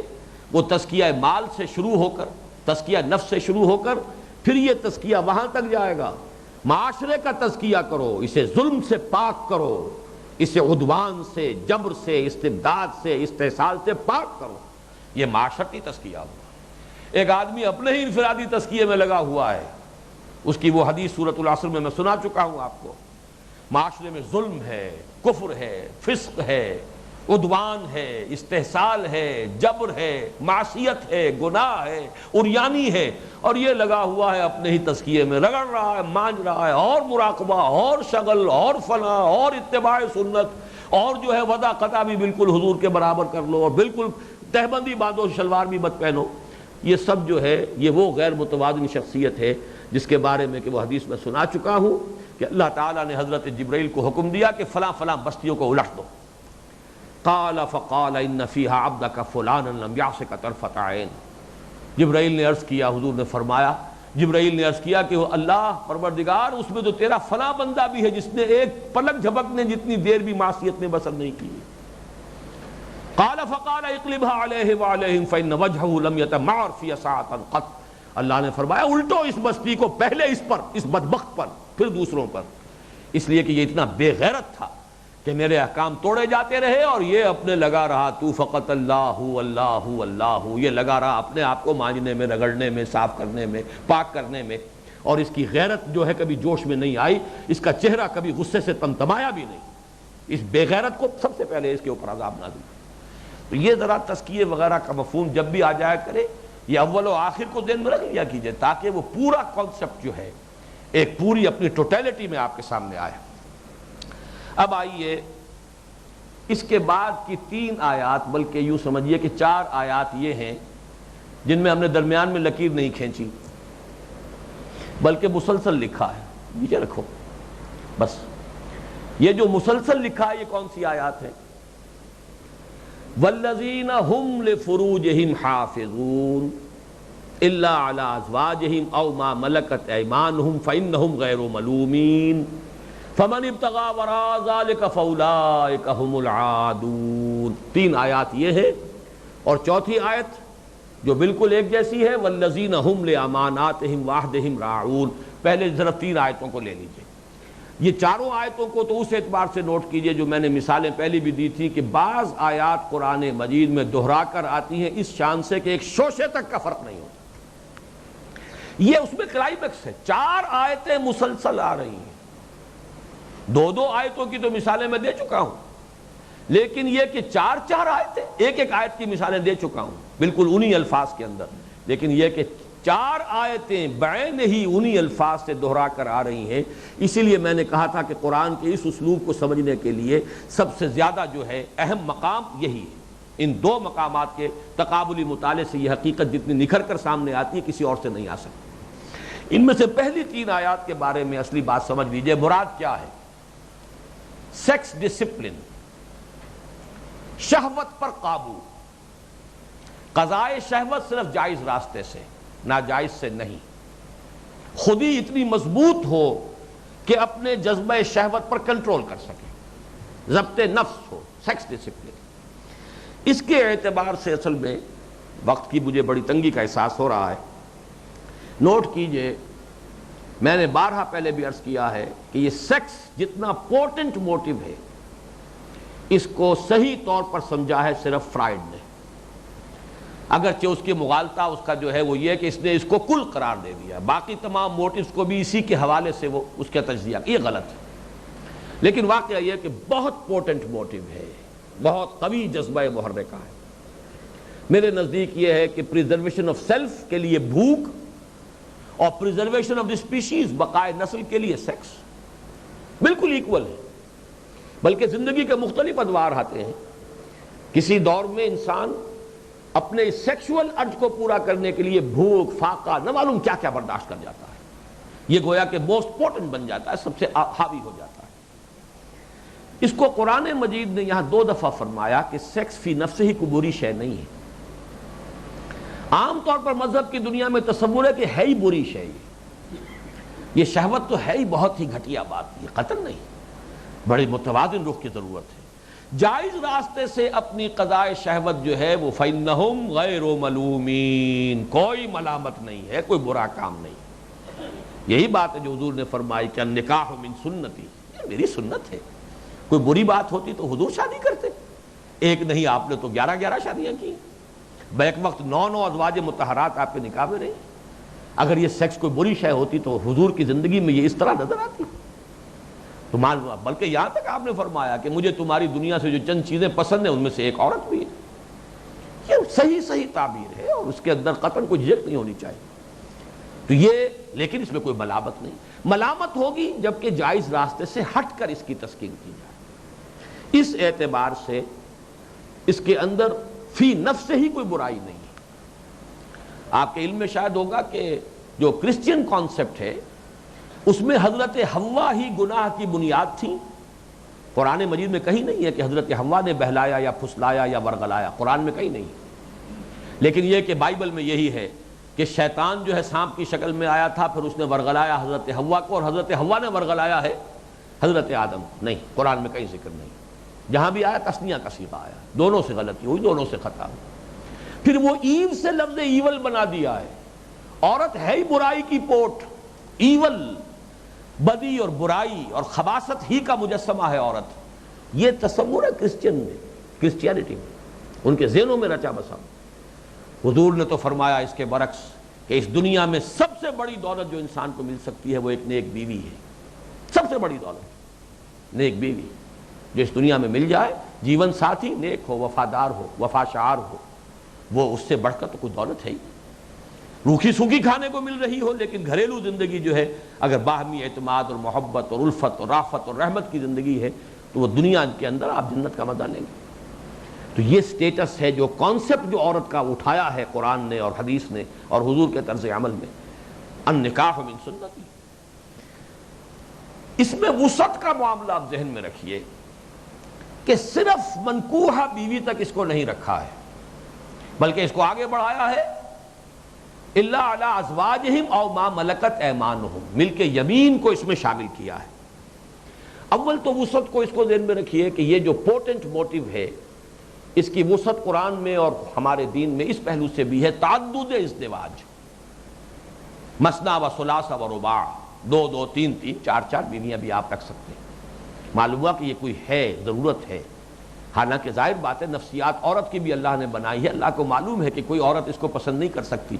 وہ تزکیہ مال سے شروع ہو کر، تزکیہ نفس سے شروع ہو کر پھر یہ تزکیہ وہاں تک جائے گا، معاشرے کا تزکیہ کرو، اسے ظلم سے پاک کرو، اسے عدوان سے، جبر سے، استبداد سے، استحصال سے پاک کرو. یہ معاشرتی تزکیہ ہوا. ایک آدمی اپنے ہی انفرادی تزکیے میں لگا ہوا ہے، اس کی وہ حدیث سورۃ العصر میں سنا چکا ہوں آپ کو. معاشرے میں ظلم ہے، کفر ہے، فسق ہے، عدوان ہے، استحصال ہے، جبر ہے، معصیت ہے، گناہ ہے، عریانی ہے، اور یہ لگا ہوا ہے اپنے ہی تزکیے میں، رگڑ رہا ہے، مانج رہا ہے، اور مراقبہ اور شغل اور فلاں اور اتباع سنت اور جو ہے وضع قطع بھی بالکل حضور کے برابر کر لو، اور بالکل تہبندی باندھو، شلوار بھی مت پہنو. یہ سب جو ہے یہ وہ غیر متوازن شخصیت ہے جس کے بارے میں کہ وہ حدیث میں سنا چکا ہوں کہ اللہ تعالیٰ نے حضرت جبرائیل کو حکم دیا کہ فلاں فلاں بستیوں کو الٹ دو. قال فقال ان فیہا عبدک فلانا لم یعصک طرفۃ عین. جبرائیل نے عرض کیا، حضور نے فرمایا، جبرائیل نے عرض کیا کہ اللہ پروردگار، اس میں تو تیرا فلاں بندہ بھی ہے جس نے ایک پلک جھپکنے جتنی دیر بھی معصیت میں بسر نہیں کی. قال فقال اقلبها علیہ وعلیہم فإن وجہہ لم یتمعر فی ساعۃ قط. اللہ نے فرمایا الٹو اس بستی کو، پہلے اس پر، اس بدبخت پر، پھر دوسروں پر، اس لیے کہ یہ اتنا بے غیرت تھا کہ میرے احکام توڑے جاتے رہے اور یہ اپنے لگا رہا تو فقط اللہ اللہ اللہ، یہ لگا رہا اپنے آپ کو مانجنے میں، رگڑنے میں، صاف کرنے میں، پاک کرنے میں، اور اس کی غیرت جو ہے کبھی جوش میں نہیں آئی، اس کا چہرہ کبھی غصے سے تمتمایا بھی نہیں۔ اس بے غیرت کو سب سے پہلے اس کے اوپر عذاب نازل۔ تو یہ ذرا تزکیے وغیرہ کا مفہوم جب بھی آ جایا کرے، یہ اول و آخر کو ذہن میں رکھ لیا کیجئے، تاکہ وہ پورا کانسیپٹ جو ہے ایک پوری اپنی ٹوٹیلٹی میں آپ کے سامنے آئے۔ اب آئیے اس کے بعد کی 3 آیات، بلکہ یوں سمجھیے کہ 4 آیات یہ ہیں جن میں ہم نے درمیان میں لکیر نہیں کھینچی، بلکہ مسلسل لکھا ہے، نیچے رکھو بس۔ یہ جو مسلسل لکھا ہے یہ کون سی آیات ہے؟ والذین هم لفروجہم حافظون الا علی ازواجہم او ما ملکت ایمانہم فانہم غیر ملومین فمن ابتغى وراء ذلك فاولئک هم العادون۔ 3 آیات یہ ہے، اور چوتھی آیت جو بالکل ایک جیسی ہے، والذین هم لاماناتہم وعہدہم راعون۔ پہلے صرف 3 آیتوں کو لے لیجئے۔ یہ چاروں آیتوں کو تو اس اعتبار سے نوٹ کیجئے جو میں نے مثالیں پہلی بھی دی تھی کہ بعض آیات قرآن مجید میں دہرا کر آتی ہیں اس شان سے کہ ایک شوشے تک کا فرق نہیں ہوتا۔ یہ اس میں کلائمیکس ہے، 4 آیتیں مسلسل آ رہی ہیں۔ 2 آیتوں کی تو مثالیں میں دے چکا ہوں، لیکن یہ کہ 4 آیتیں، ایک آیت کی مثالیں دے چکا ہوں بالکل انہی الفاظ کے اندر، لیکن یہ کہ 4 آیتیں بعین ہی انہی الفاظ سے دہرا کر آ رہی ہیں۔ اسی لیے میں نے کہا تھا کہ قرآن کے اس اسلوب کو سمجھنے کے لیے سب سے زیادہ جو ہے اہم مقام یہی ہے۔ ان 2 مقامات کے تقابلی مطالعے سے یہ حقیقت جتنی نکھر کر سامنے آتی ہے کسی اور سے نہیں آ سکتی۔ ان میں سے پہلی 3 آیات کے بارے میں اصلی بات سمجھ لیجئے، مراد کیا ہے؟ سیکس ڈسپلن، شہوت پر قابو، قضائے شہوت صرف جائز راستے سے، ناجائز سے نہیں۔ خود ہی اتنی مضبوط ہو کہ اپنے جذبہ شہوت پر کنٹرول کر سکے، ضبط نفس ہو، سیکس ڈسپلن۔ اس کے اعتبار سے اصل میں وقت کی مجھے بڑی تنگی کا احساس ہو رہا ہے۔ نوٹ کیجئے، میں نے بارہا پہلے بھی عرض کیا ہے کہ یہ سیکس جتنا پورٹنٹ موٹیو ہے، اس کو صحیح طور پر سمجھا ہے صرف فرائیڈ نے، اگرچہ اس کی مغالطہ اس کا جو ہے وہ یہ کہ اس نے اس کو کل قرار دے دیا، باقی تمام موٹیوز کو بھی اسی کے حوالے سے وہ اس کا تجزیہ، یہ غلط ہے۔ لیکن واقعہ یہ کہ بہت پورٹنٹ موٹیو ہے، بہت قوی جذبہ محرکہ ہے۔ میرے نزدیک یہ ہے کہ پریزرویشن آف سیلف کے لیے بھوک اور پریزرویشن آف دی اسپیشیز، بقائے نسل کے لیے سیکس بالکل ایکول ہے، بلکہ زندگی کے مختلف ادوار آتے ہیں۔ کسی دور میں انسان اپنے سیکشول ارج کو پورا کرنے کے لیے بھوک، فاقہ، نہ معلوم کیا کیا برداشت کر جاتا ہے، یہ گویا کہ موسٹ پورٹنٹ بن جاتا ہے، سب سے حاوی ہو جاتا ہے۔ اس کو قرآن مجید نے یہاں 2 دفعہ فرمایا کہ سیکس فی نفس ہی کوئی بری شے نہیں ہے۔ عام طور پر مذہب کی دنیا میں تصور ہے کہ ہے ہی بری شے، یہ شہوت تو ہے ہی بہت ہی گھٹیا بات، یہ قتل نہیں، بڑی متوازن رخ کی ضرورت ہے۔ جائز راستے سے اپنی قضائے شہوت جو ہے وہ فَإِنَّهُمْ غَيْرُ مَلُومِينَ، کوئی ملامت نہیں ہے، کوئی برا کام نہیں۔ یہی بات ہے جو حضور نے فرمائی کہ النکاح من سنتی، یہ میری سنت ہے۔ کوئی بری بات ہوتی تو حضور شادی کرتے، ایک نہیں آپ نے تو 11 شادیاں کی، بیک وقت 9 ازواج مطہرات آپ کے نکاح میں رہی۔ اگر یہ سیکس کوئی بری شے ہوتی تو حضور کی زندگی میں یہ اس طرح نظر آتی؟ تو بلکہ یہاں تک آپ نے فرمایا کہ مجھے تمہاری دنیا سے جو چند چیزیں پسند ہیں ان میں سے ایک عورت بھی ہے۔ یہ صحیح تعبیر ہے، اور اس کے اندر قطعاً کوئی جھجک نہیں ہونی چاہیے۔ تو یہ، لیکن اس میں کوئی ملامت نہیں، ملامت ہوگی جبکہ جائز راستے سے ہٹ کر اس کی تسکین کی جائے۔ اس اعتبار سے اس کے اندر فی نفس سے ہی کوئی برائی نہیں ہے۔ آپ کے علم میں شاید ہوگا کہ جو کرسچین کانسیپٹ ہے اس میں حضرت حوا ہی گناہ کی بنیاد تھی۔ قرآن مجید میں کہیں نہیں ہے کہ حضرت حوا نے بہلایا یا پھسلایا یا ورغلایا، قرآن میں کہیں نہیں ہے۔ لیکن یہ کہ بائبل میں یہی ہے کہ شیطان جو ہے سانپ کی شکل میں آیا تھا، پھر اس نے ورغلایا حضرت حوا کو، اور حضرت حوا نے ورغلایا ہے حضرت آدم کو۔ نہیں، قرآن میں کہیں ذکر نہیں، جہاں بھی آیا تثنیہ کا صیغہ آیا، دونوں سے غلطی ہوئی، دونوں سے خطا ہوئی۔ پھر وہ ایو سے لفظ ایول بنا دیا ہے، عورت ہے ہی برائی کی پوٹ، ایول، بدی اور برائی اور خباثت ہی کا مجسمہ ہے عورت، یہ تصور ہے کرسچینٹی میں، ان کے ذہنوں میں رچا بسا۔ حضور نے تو فرمایا اس کے برعکس کہ اس دنیا میں سب سے بڑی دولت جو انسان کو مل سکتی ہے وہ ایک نیک بیوی ہے، سب سے بڑی دولت نیک بیوی جو اس دنیا میں مل جائے، جیون ساتھی نیک ہو، وفادار ہو، وفاشار ہو، وہ اس سے بڑھ کر تو کوئی دولت ہے ہی۔ روکھی سوکھی کھانے کو مل رہی ہو لیکن گھریلو زندگی جو ہے اگر باہمی اعتماد اور محبت اور الفت اور رافت اور رحمت کی زندگی ہے تو وہ دنیا کے اندر آپ جنت کا مزہ لیں گے۔ تو یہ سٹیٹس ہے جو کانسیپٹ جو عورت کا اٹھایا ہے قرآن نے اور حدیث نے اور حضور کے طرز عمل میں، النکاح من سنتی۔ اس میں وسعت کا معاملہ آپ ذہن میں رکھیے کہ صرف منکوحہ بیوی تک اس کو نہیں رکھا ہے، بلکہ اس کو آگے بڑھایا ہے الا علی ازواجہم او ما ملکت ایمانہم، ملک یمین کو اس میں شامل کیا ہے۔ اول تو وسعت کو اس کو ذہن میں رکھیے کہ یہ جو پوٹنٹ موٹیو ہے اس کی وسعت قرآن میں اور ہمارے دین میں اس پہلو سے بھی ہے تعدد ازدواج، مثنیٰ و ثلاث و رباع، دو دو تین تین چار چار بیویاں بھی آپ رکھ سکتے ہیں۔ معلوم ہوا کہ یہ کوئی ہے، ضرورت ہے، حالانکہ ظاہر بات ہے نفسیات عورت کی بھی اللہ نے بنائی ہے، اللہ کو معلوم ہے کہ کوئی عورت اس کو پسند نہیں کر سکتی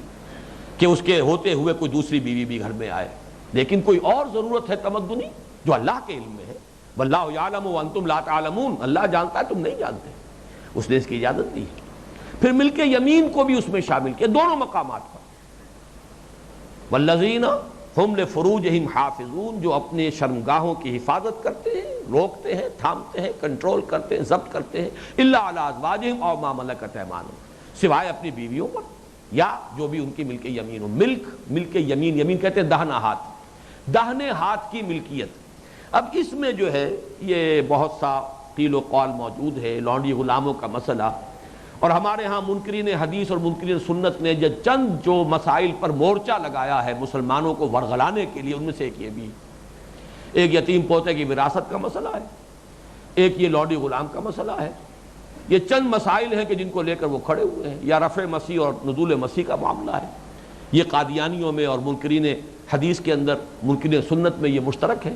کہ اس کے ہوتے ہوئے کوئی دوسری بیوی بھی گھر میں آئے، لیکن کوئی اور ضرورت ہے تمدنی جو اللہ کے علم میں ہے۔ واللہ یعلم وانتم لا تعلمون، اللہ جانتا ہے تم نہیں جانتے، اس نے اس کی اجازت دی ہے۔ پھر ملک یمین کو بھی اس میں شامل کیا دونوں مقامات پر، والذین ہم لفروجہم حافظون، جو اپنے شرمگاہوں کی حفاظت کرتے ہیں، روکتے ہیں، تھامتے ہیں، کنٹرول کرتے ہیں، ضبط کرتے ہیں، الا علی ازواجہم او ما ملکت ایمانہم، سوائے اپنی بیویوں پر یا جو بھی ان کی ملک یمین ہو۔ ملک یمین، یمین کہتے ہیں داہنا ہاتھ، داہنے ہاتھ کی ملکیت۔ اب اس میں جو ہے یہ بہت سا قیل و قول موجود ہے، لونڈی غلاموں کا مسئلہ، اور ہمارے ہاں منکرین حدیث اور منکرین سنت نے چند جو مسائل پر مورچہ لگایا ہے مسلمانوں کو ورغلانے کے لیے، ان میں سے ایک یہ بھی، ایک یتیم پوتے کی وراثت کا مسئلہ ہے، ایک یہ لونڈی غلام کا مسئلہ ہے۔ یہ چند مسائل ہیں کہ جن کو لے کر وہ کھڑے ہوئے ہیں، یا رفع مسیح اور نزول مسیح کا معاملہ ہے، یہ قادیانیوں میں اور منکرین حدیث کے اندر، منکرین سنت میں یہ مشترک ہے۔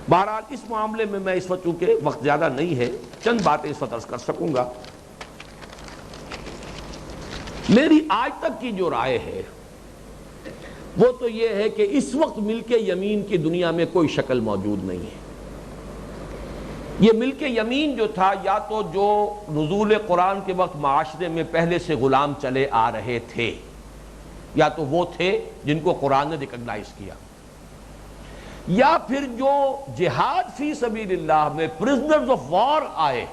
بہرحال اس معاملے میں میں اس وقت چونکہ وقت زیادہ نہیں ہے چند باتیں اس وقت عرض کر سکوں گا۔ میری آج تک کی جو رائے ہے وہ تو یہ ہے کہ اس وقت ملک یمین کی دنیا میں کوئی شکل موجود نہیں ہے۔ یہ ملک یمین جو تھا یا تو جو نزول قرآن کے وقت معاشرے میں پہلے سے غلام چلے آ رہے تھے، یا تو وہ تھے جن کو قرآن نے ریکگنائز کیا، یا پھر جو جہاد فی سبیل اللہ میں پرزنرز آف وار آئے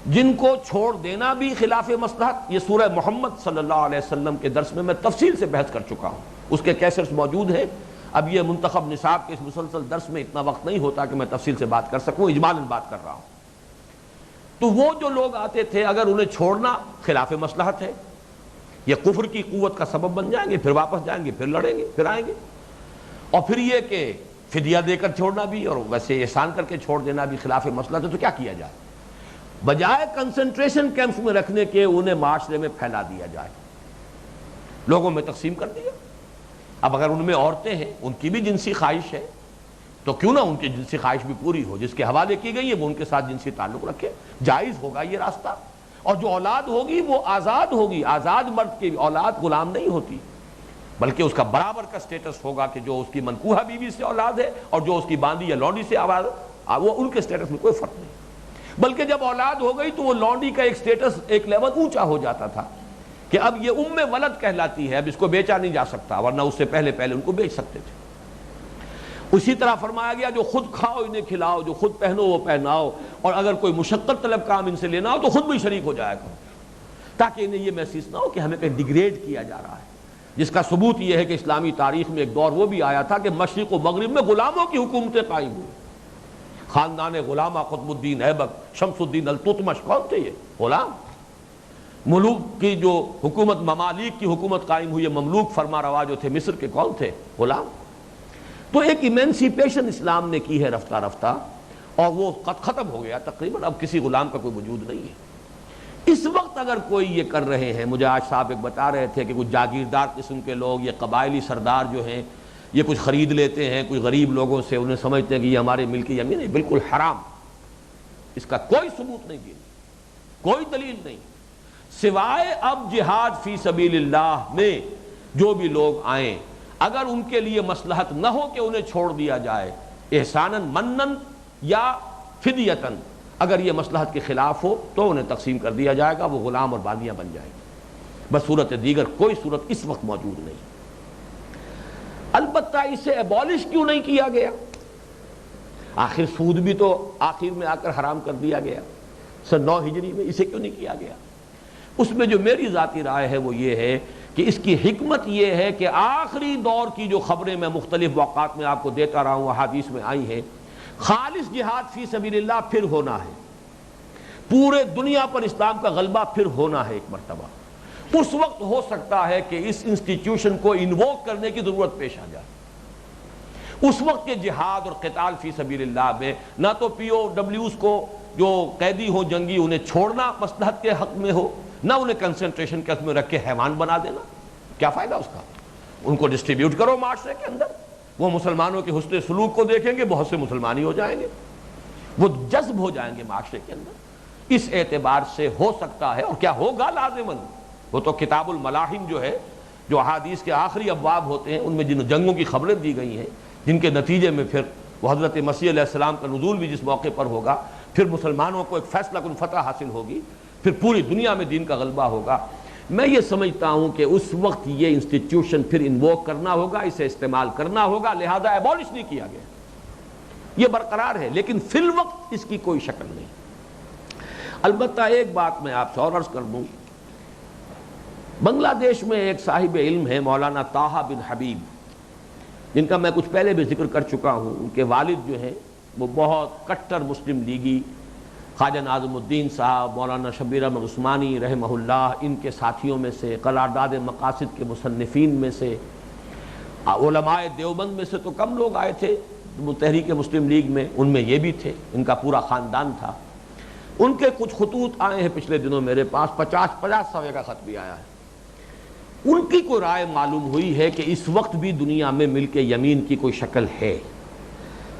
جن کو چھوڑ دینا بھی خلاف مصلحت۔ یہ سورہ محمد صلی اللہ علیہ وسلم کے درس میں تفصیل سے بحث کر چکا ہوں، اس کے کیسٹس موجود ہیں۔ اب یہ منتخب نصاب کے اس مسلسل درس میں اتنا وقت نہیں ہوتا کہ میں تفصیل سے بات کر سکوں، اجمالاً بات کر رہا ہوں۔ تو وہ جو لوگ آتے تھے اگر انہیں چھوڑنا خلاف مصلحت ہے، یہ کفر کی قوت کا سبب بن جائیں گے، پھر واپس جائیں گے، پھر لڑیں گے، پھر آئیں گے، اور پھر یہ کہ فدیہ دے کر چھوڑنا بھی اور ویسے احسان کر کے چھوڑ دینا بھی خلاف مصلحت ہے، تو کیا کیا جائے؟ بجائے کنسنٹریشن کیمپس میں رکھنے کے انہیں معاشرے میں پھیلا دیا جائے، لوگوں میں تقسیم کر دیا۔ اب اگر ان میں عورتیں ہیں، ان کی بھی جنسی خواہش ہے، تو کیوں نہ ان کی جنسی خواہش بھی پوری ہو، جس کے حوالے کی گئی ہے وہ ان کے ساتھ جنسی تعلق رکھے، جائز ہوگا یہ راستہ۔ اور جو اولاد ہوگی وہ آزاد ہوگی، آزاد مرد کی اولاد غلام نہیں ہوتی، بلکہ اس کا برابر کا سٹیٹس ہوگا کہ جو اس کی منکوحہ بیوی سے اولاد ہے اور جو اس کی باندی یا لونڈی سے اولاد، وہ ان کے سٹیٹس میں کوئی فرق نہیں، بلکہ جب اولاد ہو گئی تو وہ لونڈی کا ایک سٹیٹس ایک لیول اونچا ہو جاتا تھا کہ اب یہ ولد کہلاتی ہے، اب اس کو بیچا نہیں جا سکتا، ورنہ اس سے پہلے ان کو بیچ سکتے تھے۔ اسی طرح فرمایا گیا جو خود کھاؤ انہیں کھلاؤ، جو خود پہنو وہ پہناؤ، اور اگر کوئی مشقت طلب کام ان سے لینا ہو تو خود بھی شریک ہو جایا کرو، تاکہ انہیں یہ محسوس نہ ہو کہ ہمیں کہیں ڈیگریڈ کیا جا رہا ہے۔ جس کا ثبوت یہ ہے کہ اسلامی تاریخ میں ایک دور وہ بھی آیا تھا کہ مشرق و مغرب میں غلاموں کی حکومتیں قائم ہوئی۔ خاندان غلامہ قطب الدین ایبک، شمس الدین التتمش، کون تھے یہ غلام؟ ملوک کی جو حکومت، ممالک کی حکومت قائم ہوئی ہے، مملوک فرما روا جو تھے مصر کے، کون تھے؟ غلام۔ تو ایک ایمینسیپیشن اسلام نے کی ہے رفتہ رفتہ، اور وہ ختم ہو گیا تقریباً، اب کسی غلام کا کوئی وجود نہیں ہے۔ اس وقت اگر کوئی یہ کر رہے ہیں، مجھے آج صاحب ایک بتا رہے تھے کہ کچھ جاگیردار قسم کے لوگ، یہ قبائلی سردار جو ہیں، یہ کچھ خرید لیتے ہیں کچھ غریب لوگوں سے، انہیں سمجھتے ہیں کہ یہ ہمارے ملک یمین ہے، بالکل حرام، اس کا کوئی ثبوت نہیں دیا، کوئی دلیل نہیں، سوائے اب جہاد فی سبیل اللہ میں جو بھی لوگ آئیں اگر ان کے لیے مصلحت نہ ہو کہ انہیں چھوڑ دیا جائے احساناً منن یا فدیتاً، اگر یہ مصلحت کے خلاف ہو تو انہیں تقسیم کر دیا جائے گا، وہ غلام اور باندیاں بن جائیں گے، بس صورت دیگر کوئی صورت اس وقت موجود نہیں۔ البتہ اسے ایبالش کیوں نہیں کیا گیا؟ آخر سود بھی تو آخر میں آ کر حرام کر دیا گیا سن 9 ہجری میں، اسے کیوں نہیں کیا گیا؟ اس میں جو میری ذاتی رائے ہے وہ یہ ہے کہ اس کی حکمت یہ ہے کہ آخری دور کی جو خبریں میں مختلف اوقات میں آپ کو دیتا رہا ہوں، احادیث میں آئی ہیں، خالص جہاد فی سبیل اللہ پھر ہونا ہے، پورے دنیا پر اسلام کا غلبہ پھر ہونا ہے ایک مرتبہ، اس وقت ہو سکتا ہے کہ اس انسٹیٹیوشن کو انووک کرنے کی ضرورت پیش آ جائے۔ اس وقت کے جہاد اور قتال فی سبیل اللہ میں نہ تو پی او ڈبلیوز کو جو قیدی ہو جنگی انہیں چھوڑنا مصلحت کے حق میں ہو، نہ انہیں کنسنٹریشن کیمپ میں رکھ کے حیوان بنا دینا، کیا فائدہ اس کا؟ ان کو ڈسٹریبیوٹ کرو معاشرے کے اندر، وہ مسلمانوں کے حسن سلوک کو دیکھیں گے، بہت سے مسلمانی ہو جائیں گے، وہ جذب ہو جائیں گے معاشرے کے اندر۔ اس اعتبار سے ہو سکتا ہے، اور کیا ہوگا لازماً، وہ تو کتاب الملاحم جو ہے، جو احادیث کے آخری ابواب ہوتے ہیں، ان میں جن جنگوں کی خبریں دی گئی ہیں جن کے نتیجے میں پھر وہ حضرت مسیح علیہ السلام کا نزول بھی جس موقع پر ہوگا، پھر مسلمانوں کو ایک فیصلہ کن فتح حاصل ہوگی، پھر پوری دنیا میں دین کا غلبہ ہوگا، میں یہ سمجھتا ہوں کہ اس وقت یہ انسٹیٹیوشن پھر انووک کرنا ہوگا، اسے استعمال کرنا ہوگا، لہذا ایبولش نہیں کیا گیا، یہ برقرار ہے، لیکن فی الوقت اس کی کوئی شکل نہیں۔ البتہ ایک بات میں آپ سے اور عرض کر دوں، بنگلہ دیش میں ایک صاحب علم ہے مولانا طٰہٰ بن حبیب، جن کا میں کچھ پہلے بھی ذکر کر چکا ہوں، ان کے والد جو ہیں وہ بہت کٹر مسلم لیگی، خواجہ ناظم الدین صاحب، مولانا شبیر احمد عثمانی رحمہ اللہ، ان کے ساتھیوں میں سے، قرارداد مقاصد کے مصنفین میں سے، علماء دیوبند میں سے تو کم لوگ آئے تھے تحریک مسلم لیگ میں، ان میں یہ بھی تھے، ان کا پورا خاندان تھا۔ ان کے کچھ خطوط آئے ہیں پچھلے دنوں میرے پاس، 50 صفحے کا خط بھی آیا ہے۔ ان کی کوئی رائے معلوم ہوئی ہے کہ اس وقت بھی دنیا میں ملک یمین کی کوئی شکل ہے۔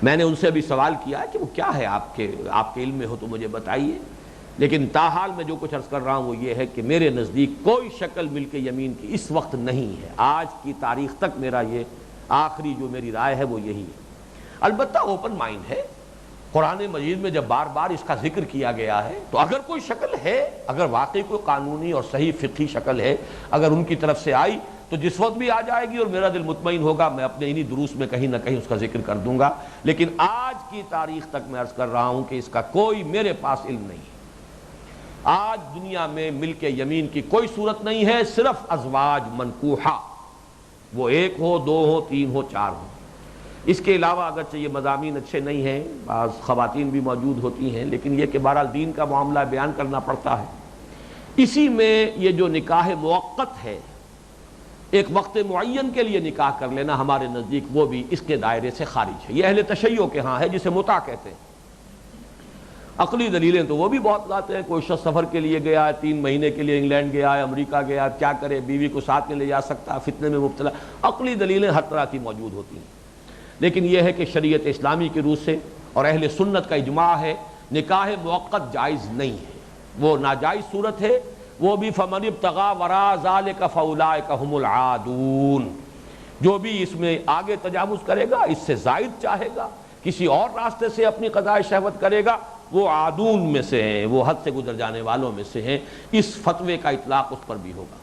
میں نے ان سے بھی سوال کیا ہے کہ وہ کیا ہے، آپ کے علم میں ہو تو مجھے بتائیے، لیکن تاحال میں جو کچھ عرض کر رہا ہوں وہ یہ ہے کہ میرے نزدیک کوئی شکل ملک یمین کی اس وقت نہیں ہے، آج کی تاریخ تک میرا یہ آخری جو میری رائے ہے وہ یہی ہے۔ البتہ اوپن مائنڈ ہے، قرآن مجید میں جب بار بار اس کا ذکر کیا گیا ہے تو اگر کوئی شکل ہے، اگر واقعی کوئی قانونی اور صحیح فقہی شکل ہے، اگر ان کی طرف سے آئی تو جس وقت بھی آ جائے گی اور میرا دل مطمئن ہوگا، میں اپنے انہی دروس میں کہیں نہ کہیں اس کا ذکر کر دوں گا، لیکن آج کی تاریخ تک میں عرض کر رہا ہوں کہ اس کا کوئی میرے پاس علم نہیں ہے۔ آج دنیا میں ملک یمین کی کوئی صورت نہیں ہے، صرف ازواج منکوحہ، وہ 1 ہو 2 ہو 3 ہو 4 ہو۔ اس کے علاوہ اگرچہ یہ مضامین اچھے نہیں ہیں، بعض خواتین بھی موجود ہوتی ہیں، لیکن یہ کہ بہرحال دین کا معاملہ بیان کرنا پڑتا ہے۔ اسی میں یہ جو نکاح موقت ہے، ایک وقت معین کے لیے نکاح کر لینا، ہمارے نزدیک وہ بھی اس کے دائرے سے خارج ہے۔ یہ اہل تشیع کے ہاں ہے، جسے متع کہتے ہیں۔ عقلی دلیلیں تو وہ بھی بہت لاتے ہیں، کوئی شخص سفر کے لیے گیا ہے، 3 مہینے کے لیے انگلینڈ گیا ہے، امریکہ گیا ہے، کیا کرے، بیوی کو ساتھ میں لے جا سکتا، فتنے میں مبتلا، عقلی دلیلیں ہر طرح کی موجود ہوتی ہیں۔ لیکن یہ ہے کہ شریعت اسلامی کی روح سے اور اہل سنت کا اجماع ہے، نکاح موقت جائز نہیں ہے، وہ ناجائز صورت ہے، وہ بھی فمن ابتغى وراء ذلك فاولئک هم العادون، جو بھی اس میں آگے تجاوز کرے گا، اس سے زائد چاہے گا، کسی اور راستے سے اپنی قضاء شہوت کرے گا، وہ عادون میں سے ہیں، وہ حد سے گزر جانے والوں میں سے ہیں۔ اس فتوے کا اطلاق اس پر بھی ہوگا۔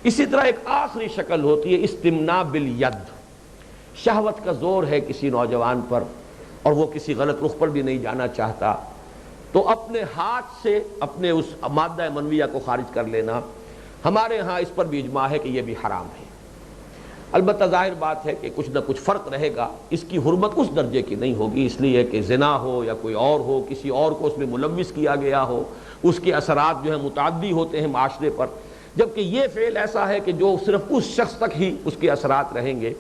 اسی طرح ایک آخری شکل ہوتی ہے استمناء بالید، شہوت کا زور ہے کسی نوجوان پر اور وہ کسی غلط رخ پر بھی نہیں جانا چاہتا، تو اپنے ہاتھ سے اپنے اس مادہ منویہ کو خارج کر لینا، ہمارے ہاں اس پر بھی اجماع ہے کہ یہ بھی حرام ہے۔ البتہ ظاہر بات ہے کہ کچھ نہ کچھ فرق رہے گا، اس کی حرمت اس درجے کی نہیں ہوگی، اس لیے کہ زنا ہو یا کوئی اور ہو، کسی اور کو اس میں ملوث کیا گیا ہو، اس کے اثرات جو ہیں متعدی ہوتے ہیں معاشرے پر، جبکہ یہ فعل ایسا ہے کہ جو صرف اس شخص تک ہی اس کے اثرات رہیں گے،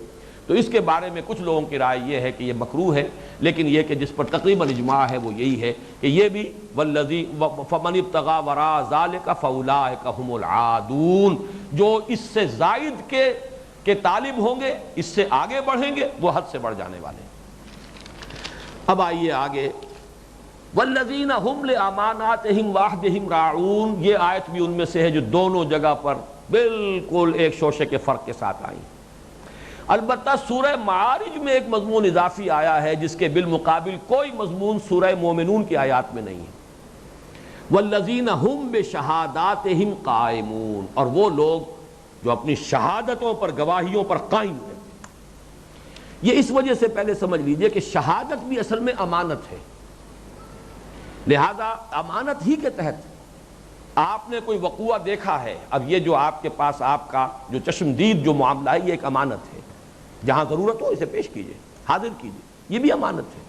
تو اس کے بارے میں کچھ لوگوں کی رائے یہ ہے کہ یہ مکروہ ہے، لیکن یہ کہ جس پر تقریباً اجماع ہے وہ یہی ہے کہ یہ بھی والذی فمن ابتغى وراء ذلك فاولئک هم العادون، جو اس سے زائد کے طالب ہوں گے، اس سے آگے بڑھیں گے، وہ حد سے بڑھ جانے والے ہیں۔ اب آئیے آگے والذین هم لاماناتہم وعہدہم راعون، یہ آیت بھی ان میں سے ہے جو دونوں جگہ پر بالکل ایک شوشے کے فرق کے ساتھ آئی۔ البتہ سورہ معارج میں ایک مضمون اضافی آیا ہے جس کے بالمقابل کوئی مضمون سورہ مومنون کی آیات میں نہیں ہے۔ والذین هم بشہاداتہم قائمون، اور وہ لوگ جو اپنی شہادتوں پر، گواہیوں پر قائم ہیں۔ یہ اس وجہ سے پہلے سمجھ لیجئے کہ شہادت بھی اصل میں امانت ہے، لہذا امانت ہی کے تحت آپ نے کوئی وقوع دیکھا ہے، اب یہ جو آپ کے پاس آپ کا جو چشمدید جو معاملہ ہے یہ ایک امانت ہے، جہاں ضرورت ہو اسے پیش کیجئے، حاضر کیجئے، یہ بھی امانت ہے۔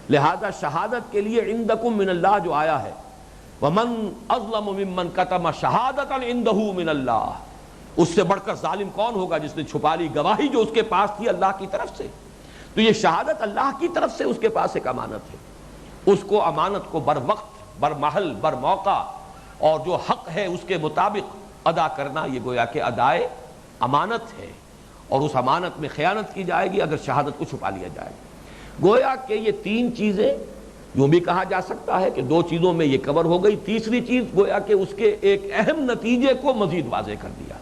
لہذا شہادت کے لیے عندکم من اللہ جو آیا ہے، ومن اظلم ممن کتم شہادۃ عندہ من اللہ، اس سے بڑھ کر ظالم کون ہوگا جس نے چھپا لی گواہی جو اس کے پاس تھی اللہ کی طرف سے۔ تو یہ شہادت اللہ کی طرف سے اس کے پاس ایک امانت ہے، اس کو امانت کو بر وقت، بر محل، بر موقع اور جو حق ہے اس کے مطابق ادا کرنا، یہ گویا کہ ادائے امانت ہے، اور اس امانت میں خیانت کی جائے گی اگر شہادت کو چھپا لیا جائے گا۔ گویا کہ یہ تین چیزیں، یوں بھی کہا جا سکتا ہے کہ دو چیزوں میں یہ کور ہو گئی، تیسری چیز گویا کہ اس کے ایک اہم نتیجے کو مزید واضح کر دیا۔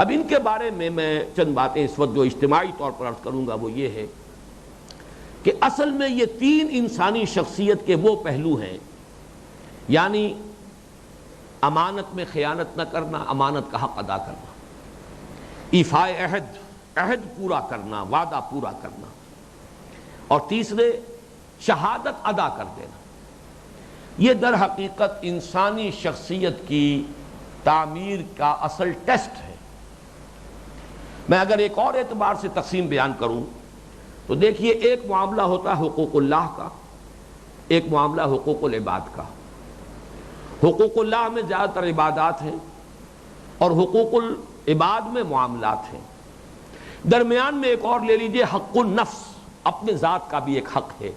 اب ان کے بارے میں چند باتیں اس وقت جو اجتماعی طور پر عرض کروں گا وہ یہ ہے کہ اصل میں یہ تین انسانی شخصیت کے وہ پہلو ہیں، یعنی امانت میں خیانت نہ کرنا، امانت کا حق ادا کرنا، ایفاء عہد، عہد پورا کرنا، وعدہ پورا کرنا، اور تیسرے شہادت ادا کر دینا۔ یہ در حقیقت انسانی شخصیت کی تعمیر کا اصل ٹیسٹ ہے۔ میں اگر ایک اور اعتبار سے تقسیم بیان کروں تو دیکھیے، ایک معاملہ ہوتا ہے حقوق اللہ کا، ایک معاملہ حقوق العباد کا۔ حقوق اللہ میں زیادہ تر عبادات ہیں اور حقوق العباد میں معاملات ہیں۔ درمیان میں ایک اور لے لیجئے، حق النفس، اپنے ذات کا بھی ایک حق ہے۔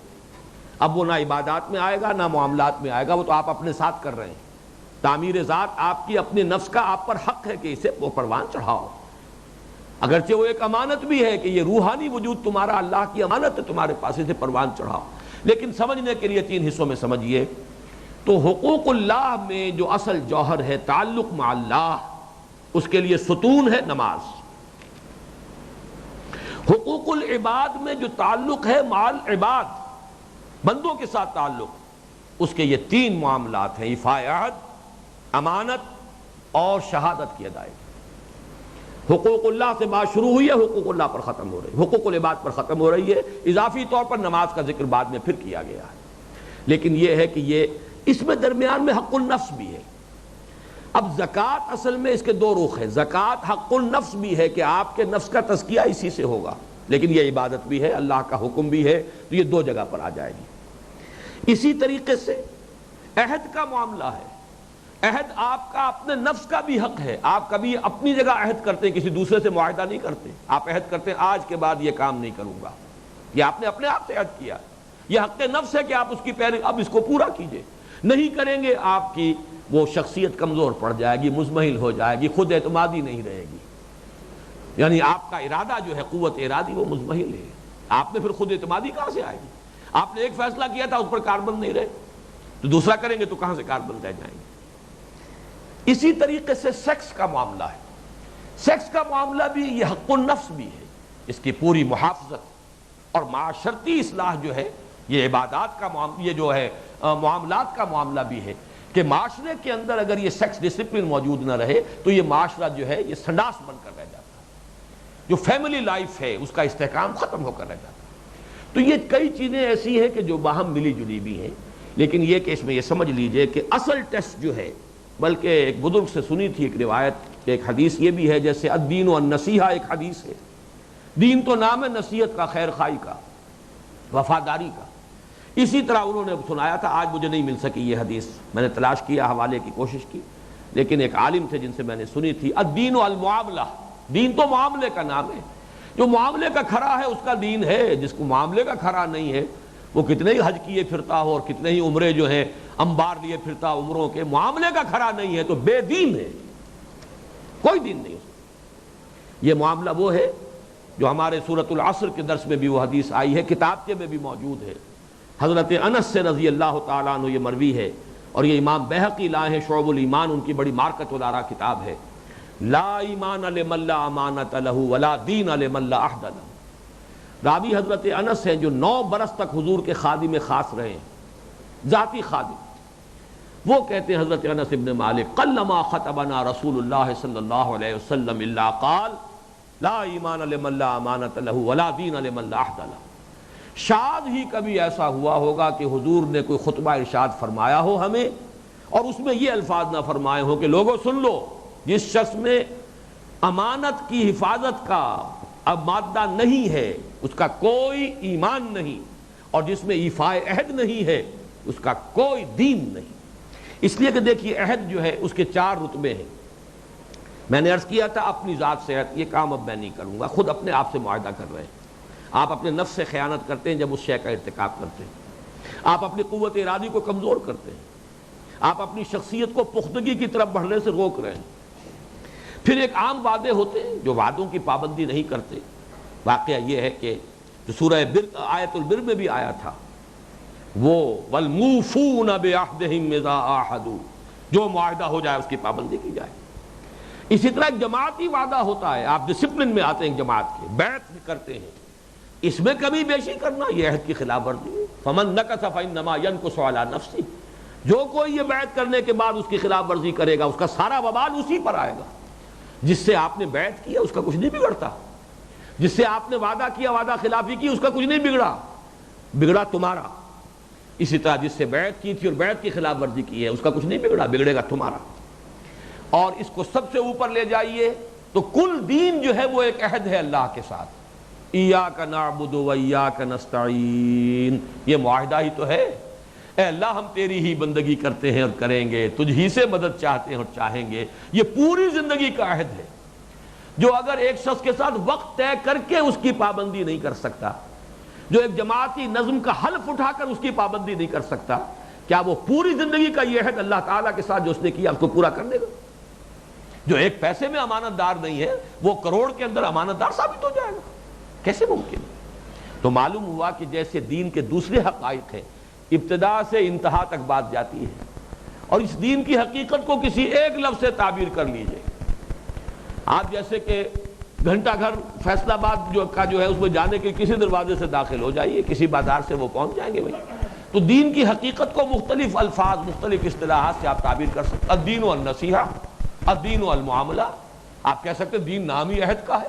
اب وہ نہ عبادات میں آئے گا نہ معاملات میں آئے گا، وہ تو آپ اپنے ساتھ کر رہے ہیں۔ تعمیر ذات آپ کی اپنے نفس کا آپ پر حق ہے کہ اسے وہ پروان چڑھاؤ، اگرچہ وہ ایک امانت بھی ہے کہ یہ روحانی وجود تمہارا اللہ کی امانت ہے تمہارے پاس، اسے پروان چڑھاؤ۔ لیکن سمجھنے کے لیے تین حصوں میں سمجھیے۔ تو حقوق اللہ میں جو اصل جوہر ہے تعلق مع اللہ، اس کے لیے ستون ہے نماز۔ حقوق العباد میں جو تعلق ہے مع العباد، بندوں کے ساتھ تعلق، اس کے یہ تین معاملات ہیں، ایفاء عہد، امانت اور شہادت کی ادائیگی۔ حقوق اللہ سے بات شروع ہوئی ہے، حقوق اللہ پر ختم ہو رہی ہے، حقوق العباد پر ختم ہو رہی ہے۔ اضافی طور پر نماز کا ذکر بعد میں پھر کیا گیا ہے، لیکن یہ ہے کہ یہ اس میں درمیان میں حق النفس بھی ہے۔ اب زکوٰۃ اصل میں اس کے دو رخ ہیں، زکوٰۃ حق النفس بھی ہے کہ آپ کے نفس کا تزکیہ اسی سے ہوگا، لیکن یہ عبادت بھی ہے، اللہ کا حکم بھی ہے، تو یہ دو جگہ پر آ جائے گی۔ اسی طریقے سے عہد کا معاملہ ہے، عہد آپ کا اپنے نفس کا بھی حق ہے۔ آپ کبھی اپنی جگہ عہد کرتے ہیں، کسی دوسرے سے معاہدہ نہیں کرتے، آپ عہد کرتے ہیں آج کے بعد یہ کام نہیں کروں گا، یہ آپ نے اپنے آپ سے عہد کیا، یہ حق نفس ہے کہ آپ اس کی پیروی، اب اس کو پورا کیجئے، نہیں کریں گے آپ کی وہ شخصیت کمزور پڑ جائے گی، مزمحل ہو جائے گی، خود اعتمادی نہیں رہے گی، یعنی آپ کا ارادہ جو ہے، قوت ارادی وہ مزمحل ہے، آپ میں پھر خود اعتمادی کہاں سے آئے گی؟ آپ نے ایک فیصلہ کیا تھا، اس پر کاربند نہیں رہے تو دوسرا کریں گے تو کہاں سے کاربند رہ جائیں گے۔ اسی طریقے سے سیکس کا معاملہ ہے، سیکس کا معاملہ بھی یہ حق النفس بھی ہے، اس کی پوری محافظت اور معاشرتی اصلاح جو ہے، یہ عبادات کا معاملہ، یہ جو ہے معاملات کا معاملہ بھی ہے کہ معاشرے کے اندر اگر یہ سیکس ڈسپلن موجود نہ رہے تو یہ معاشرہ جو ہے یہ سنڈاس بن کر رہ جاتا ہے، جو فیملی لائف ہے اس کا استحکام ختم ہو کر رہ جاتا ہے۔ تو یہ کئی چیزیں ایسی ہیں کہ جو باہم ملی جلی بھی ہیں، لیکن یہ کہ اس میں یہ سمجھ لیجئے کہ اصل ٹیسٹ جو ہے، بلکہ ایک بزرگ سے سنی تھی ایک روایت، ایک حدیث یہ بھی ہے، جیسے الدین والنصیحہ ایک حدیث ہے، دین تو نام ہے نصیحت کا، خیر خواہی کا، وفاداری کا، اسی طرح انہوں نے سنایا تھا، آج مجھے نہیں مل سکی یہ حدیث، میں نے تلاش کیا، حوالے کی کوشش کی، لیکن ایک عالم تھے جن سے میں نے سنی تھی، الدین المعاملہ، دین تو معاملے کا نام ہے، جو معاملے کا کھرا ہے اس کا دین ہے، جس کو معاملے کا کھرا نہیں ہے وہ کتنے ہی حج کیے پھرتا ہو اور کتنے ہی عمرے جو ہیں انبار لیے پھرتا عمروں کے، معاملے کا کھرا نہیں ہے تو بے دین ہے، کوئی دین نہیں ہے۔ یہ معاملہ وہ ہے جو ہمارے سورۃ العصر کے درس میں بھی وہ حدیث آئی ہے، کتابچے میں بھی موجود ہے، حضرت انس سے رضی اللہ تعالیٰ عنہ یہ مروی ہے، اور یہ امام بہقی لائے ہیں شعب الایمان، ان کی بڑی مارکت ودارہ کتاب ہے، لا ایمان لمن لا امانۃ لہ ولا دین لمن لا عہد لہ۔ راوی حضرت انس ہیں جو 9 برس تک حضور کے خادم خاص رہے ہیں، ذاتی خادم۔ وہ کہتے ہیں حضرت انس ابن مالک قلما خطبنا رسول اللہ صلی اللہ علیہ وسلم الا قال لا ایمان لمن لا امانۃ لہ ولا دین لمن لا عہد لہ۔ شاید ہی کبھی ایسا ہوا ہوگا کہ حضور نے کوئی خطبہ ارشاد فرمایا ہو ہمیں اور اس میں یہ الفاظ نہ فرمائے ہوں کہ لوگوں سن لو، جس شخص میں امانت کی حفاظت کا اب مادہ نہیں ہے اس کا کوئی ایمان نہیں، اور جس میں ایفائے عہد نہیں ہے اس کا کوئی دین نہیں۔ اس لیے کہ دیکھیے عہد جو ہے اس کے 4 رتبے ہیں۔ میں نے عرض کیا تھا اپنی ذات سے عہد، یہ کام اب میں نہیں کروں گا، خود اپنے آپ سے معاہدہ کر رہے ہیں۔ آپ اپنے نفس سے خیانت کرتے ہیں جب اس شے کا ارتکاب کرتے ہیں، آپ اپنی قوت ارادی کو کمزور کرتے ہیں، آپ اپنی شخصیت کو پختگی کی طرف بڑھنے سے روک رہے ہیں۔ پھر ایک عام وعدے ہوتے ہیں جو وعدوں کی پابندی نہیں کرتے۔ واقعہ یہ ہے کہ جو سورہ آیت البر میں بھی آیا تھا، وہ والموفون بعہدہم اذا عاہدوا، جو معاہدہ ہو جائے اس کی پابندی کی جائے۔ اسی طرح ایک جماعتی وعدہ ہوتا ہے، آپ ڈسپلن میں آتے ہیں ایک جماعت کے، بیعت بھی کرتے ہیں، اس میں کمی بیشی کرنا یہ عہد کی خلاف ورزی ہے۔ فمن نکث فانما ينکث علی نفسہ، جو کوئی یہ بیعت کرنے کے بعد اس کی خلاف ورزی کرے گا اس کا سارا وبال اسی پر آئے گا۔ جس سے آپ نے بیعت کیا اس کا کچھ نہیں بگڑتا، جس سے آپ نے وعدہ کیا وعدہ خلافی کی اس کا کچھ نہیں بگڑا، بگڑا تمہارا۔ اسی طرح جس سے بیعت کی تھی اور بیعت کی خلاف ورزی کی ہے اس کا کچھ نہیں بگڑا، بگڑے گا تمہارا۔ اور اس کو سب سے اوپر لے جائیے تو کل دین جو ہے وہ ایک عہد ہے اللہ کے ساتھ، ایاک نعبد و ایاک نستعین، یہ معاہدہ ہی تو ہے۔ اے اللہ ہم تیری ہی بندگی کرتے ہیں اور کریں گے، تجھ ہی سے مدد چاہتے ہیں اور چاہیں گے، یہ پوری زندگی کا عہد ہے، جو اگر ایک شخص کے ساتھ وقت طے کر کے اس کی پابندی نہیں کر سکتا، جو ایک جماعتی نظم کا حلف اٹھا کر اس کی پابندی نہیں کر سکتا، کیا وہ پوری زندگی کا یہ عہد اللہ تعالیٰ کے ساتھ جو اس نے کیا اس کو پورا کر دے گا؟ جو ایک پیسے میں امانت دار نہیں ہے وہ کروڑ کے اندر امانت دار ثابت ہو جائے گا، کیسے ممکن؟ تو معلوم ہوا کہ جیسے دین کے دوسرے حقائق ہیں، ابتدا سے انتہا تک بات جاتی ہے، اور اس دین کی حقیقت کو کسی ایک لفظ سے تعبیر کر لیجئے۔ آپ جیسے کہ گھنٹہ گھر فیصل آباد جو ہے اس میں جانے کے کسی دروازے سے داخل ہو جائیے، کسی بازار سے وہ پہنچ جائیں گے بھائی۔ تو دین کی حقیقت کو مختلف الفاظ، مختلف اصطلاحات سے آپ تعبیر کر سکتے۔ الدین النصیحہ، الدین المعاملہ، آپ کہہ سکتے دین نام ہی عہد کا ہے،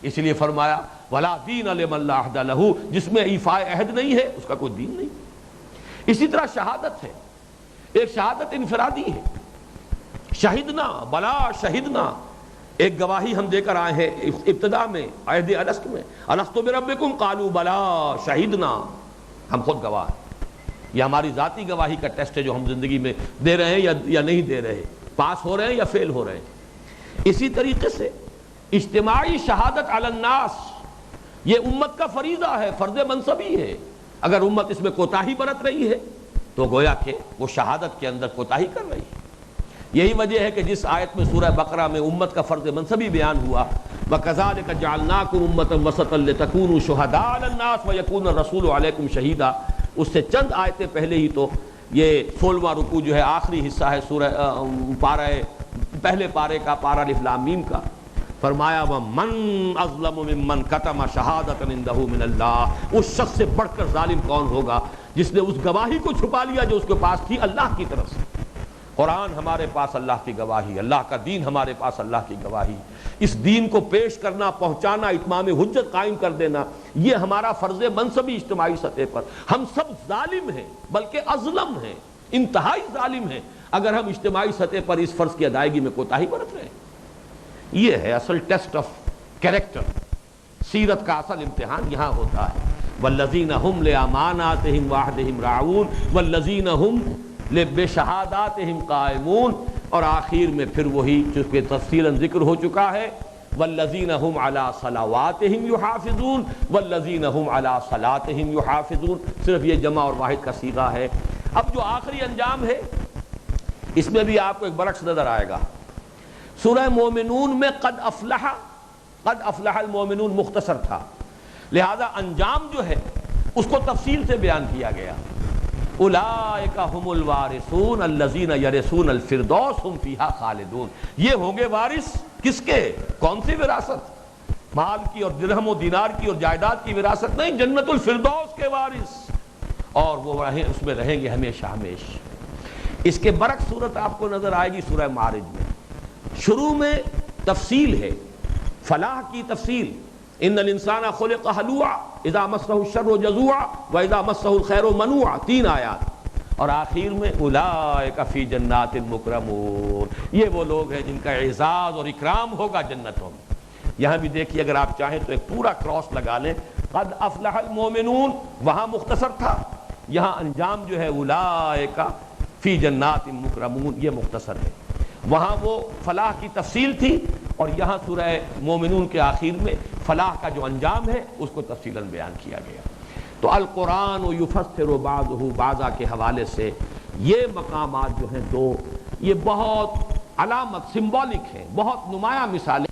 اس لیے فرمایا ولا دین لمن لا عہد لہ، جس میں ایفائے عہد نہیں ہے اس کا کوئی دین نہیں۔ اسی طرح شہادت ہے، ایک شہادت انفرادی ہے، شہدنا بلا شہدنا، ایک گواہی ہم دے کر آئے ہیں ابتدا میں عہد الست میں، الست بربکم قالوا بلا شہدنا، ہم خود گواہ ہیں۔ یہ ہماری ذاتی گواہی کا ٹیسٹ ہے جو ہم زندگی میں دے رہے ہیں یا نہیں دے رہے، پاس ہو رہے ہیں یا فیل ہو رہے ہیں۔ اسی طریقے سے اجتماعی شہادت علی الناس، یہ امت کا فریضہ ہے، فرض منصبی ہے۔ اگر امت اس میں کوتاہی برت رہی ہے تو گویا کہ وہ شہادت کے اندر کوتاہی کر رہی ہے۔ یہی وجہ ہے کہ جس آیت میں سورہ بقرہ میں امت کا فرض منصبی بیان ہوا، وَكَذَلِكَ جَعَلْنَاكُمْ أُمَّةً وَسَطًا لِتَكُونُوا شُهَدَاءَ عَلَى النَّاسِ وَيَكُونَ الرَّسُولُ عَلَيْكُمْ شَهِيدًا، اس سے چند آیتیں پہلے ہی تو یہ 16واں رکوع جو ہے آخری حصہ ہے سورہ پہلے پارے کا، پارہ الف لام میم کا، فرمایا وَمَنْ أَظْلَمُ مِمَّنْ كَتَمَ شَهَادَةً عِنْدَهُ مِنَ اللَّهِ، اس شخص سے بڑھ کر ظالم کون ہوگا جس نے اس گواہی کو چھپا لیا جو اس کے پاس تھی اللہ کی طرف سے۔ قرآن ہمارے پاس اللہ کی گواہی، اللہ کا دین ہمارے پاس اللہ کی گواہی، اس دین کو پیش کرنا، پہنچانا، اتمام حجت قائم کر دینا، یہ ہمارا فرض منصبی اجتماعی سطح پر۔ ہم سب ظالم ہیں، بلکہ اظلم ہیں، انتہائی ظالم ہیں اگر ہم اجتماعی سطح پر اس فرض کی ادائیگی میں کوتاہی برت رہے ہیں۔ یہ ہے اصل ٹیسٹ آف کیریکٹر، سیرت کا اصل امتحان یہاں ہوتا ہے۔ والذین ہم لاماناتہم وعہدہم راعون والذین ہم بشہاداتہم قائمون، اور آخر میں پھر وہی چونکہ تفصیلاً ذکر ہو چکا ہے، والذین ہم علی صلواتہم یحافظون والذین ہم علی صلاتہم یحافظون، صرف یہ جمع اور واحد کا صیغہ ہے۔ اب جو آخری انجام ہے اس میں بھی آپ کو ایک برعکس نظر آئے گا۔ سورہ مومنون میں قد افلح المومنون مختصر تھا، لہذا انجام جو ہے اس کو تفصیل سے بیان کیا گیا. اولئک هم الوارثون الذین یرثون الفردوس هم فیہا خالدون. یہ ہوں گے وارث کس کے؟ کون سی وراثت؟ مال کی اور درہم و دینار کی اور جائیداد کی وراثت نہیں، جنت الفردوس کے وارث، اور وہ اس میں رہیں گے ہمیشہ ہمیش. اس کے برعکس صورت آپ کو نظر آئے گی سورہ معارج میں. شروع میں تفصیل ہے، فلاح کی تفصیل، ان الانسان خلق ہلوعا اذا مسہ الشر جزوعا واذا مسہ الخیر منوعا، 3 آیات. اور آخر میں اولئک فی جنات مکرمون، یہ وہ لوگ ہیں جن کا اعزاز اور اکرام ہوگا جنتوں میں. یہاں بھی دیکھیے، اگر آپ چاہیں تو ایک پورا کراس لگا لیں، قد افلح المومنون وہاں مختصر تھا، یہاں انجام جو ہے اولئک فی جنات مکرمون یہ مختصر ہے. وہاں وہ فلاح کی تفصیل تھی، اور یہاں سورہ مومنون کے آخر میں فلاح کا جو انجام ہے اس کو تفصیلاً بیان کیا گیا. تو القرآن یفسر بعضہ بعضا کے حوالے سے یہ مقامات جو ہیں 2، یہ بہت علامت سمبولک ہیں، بہت نمایاں مثالیں.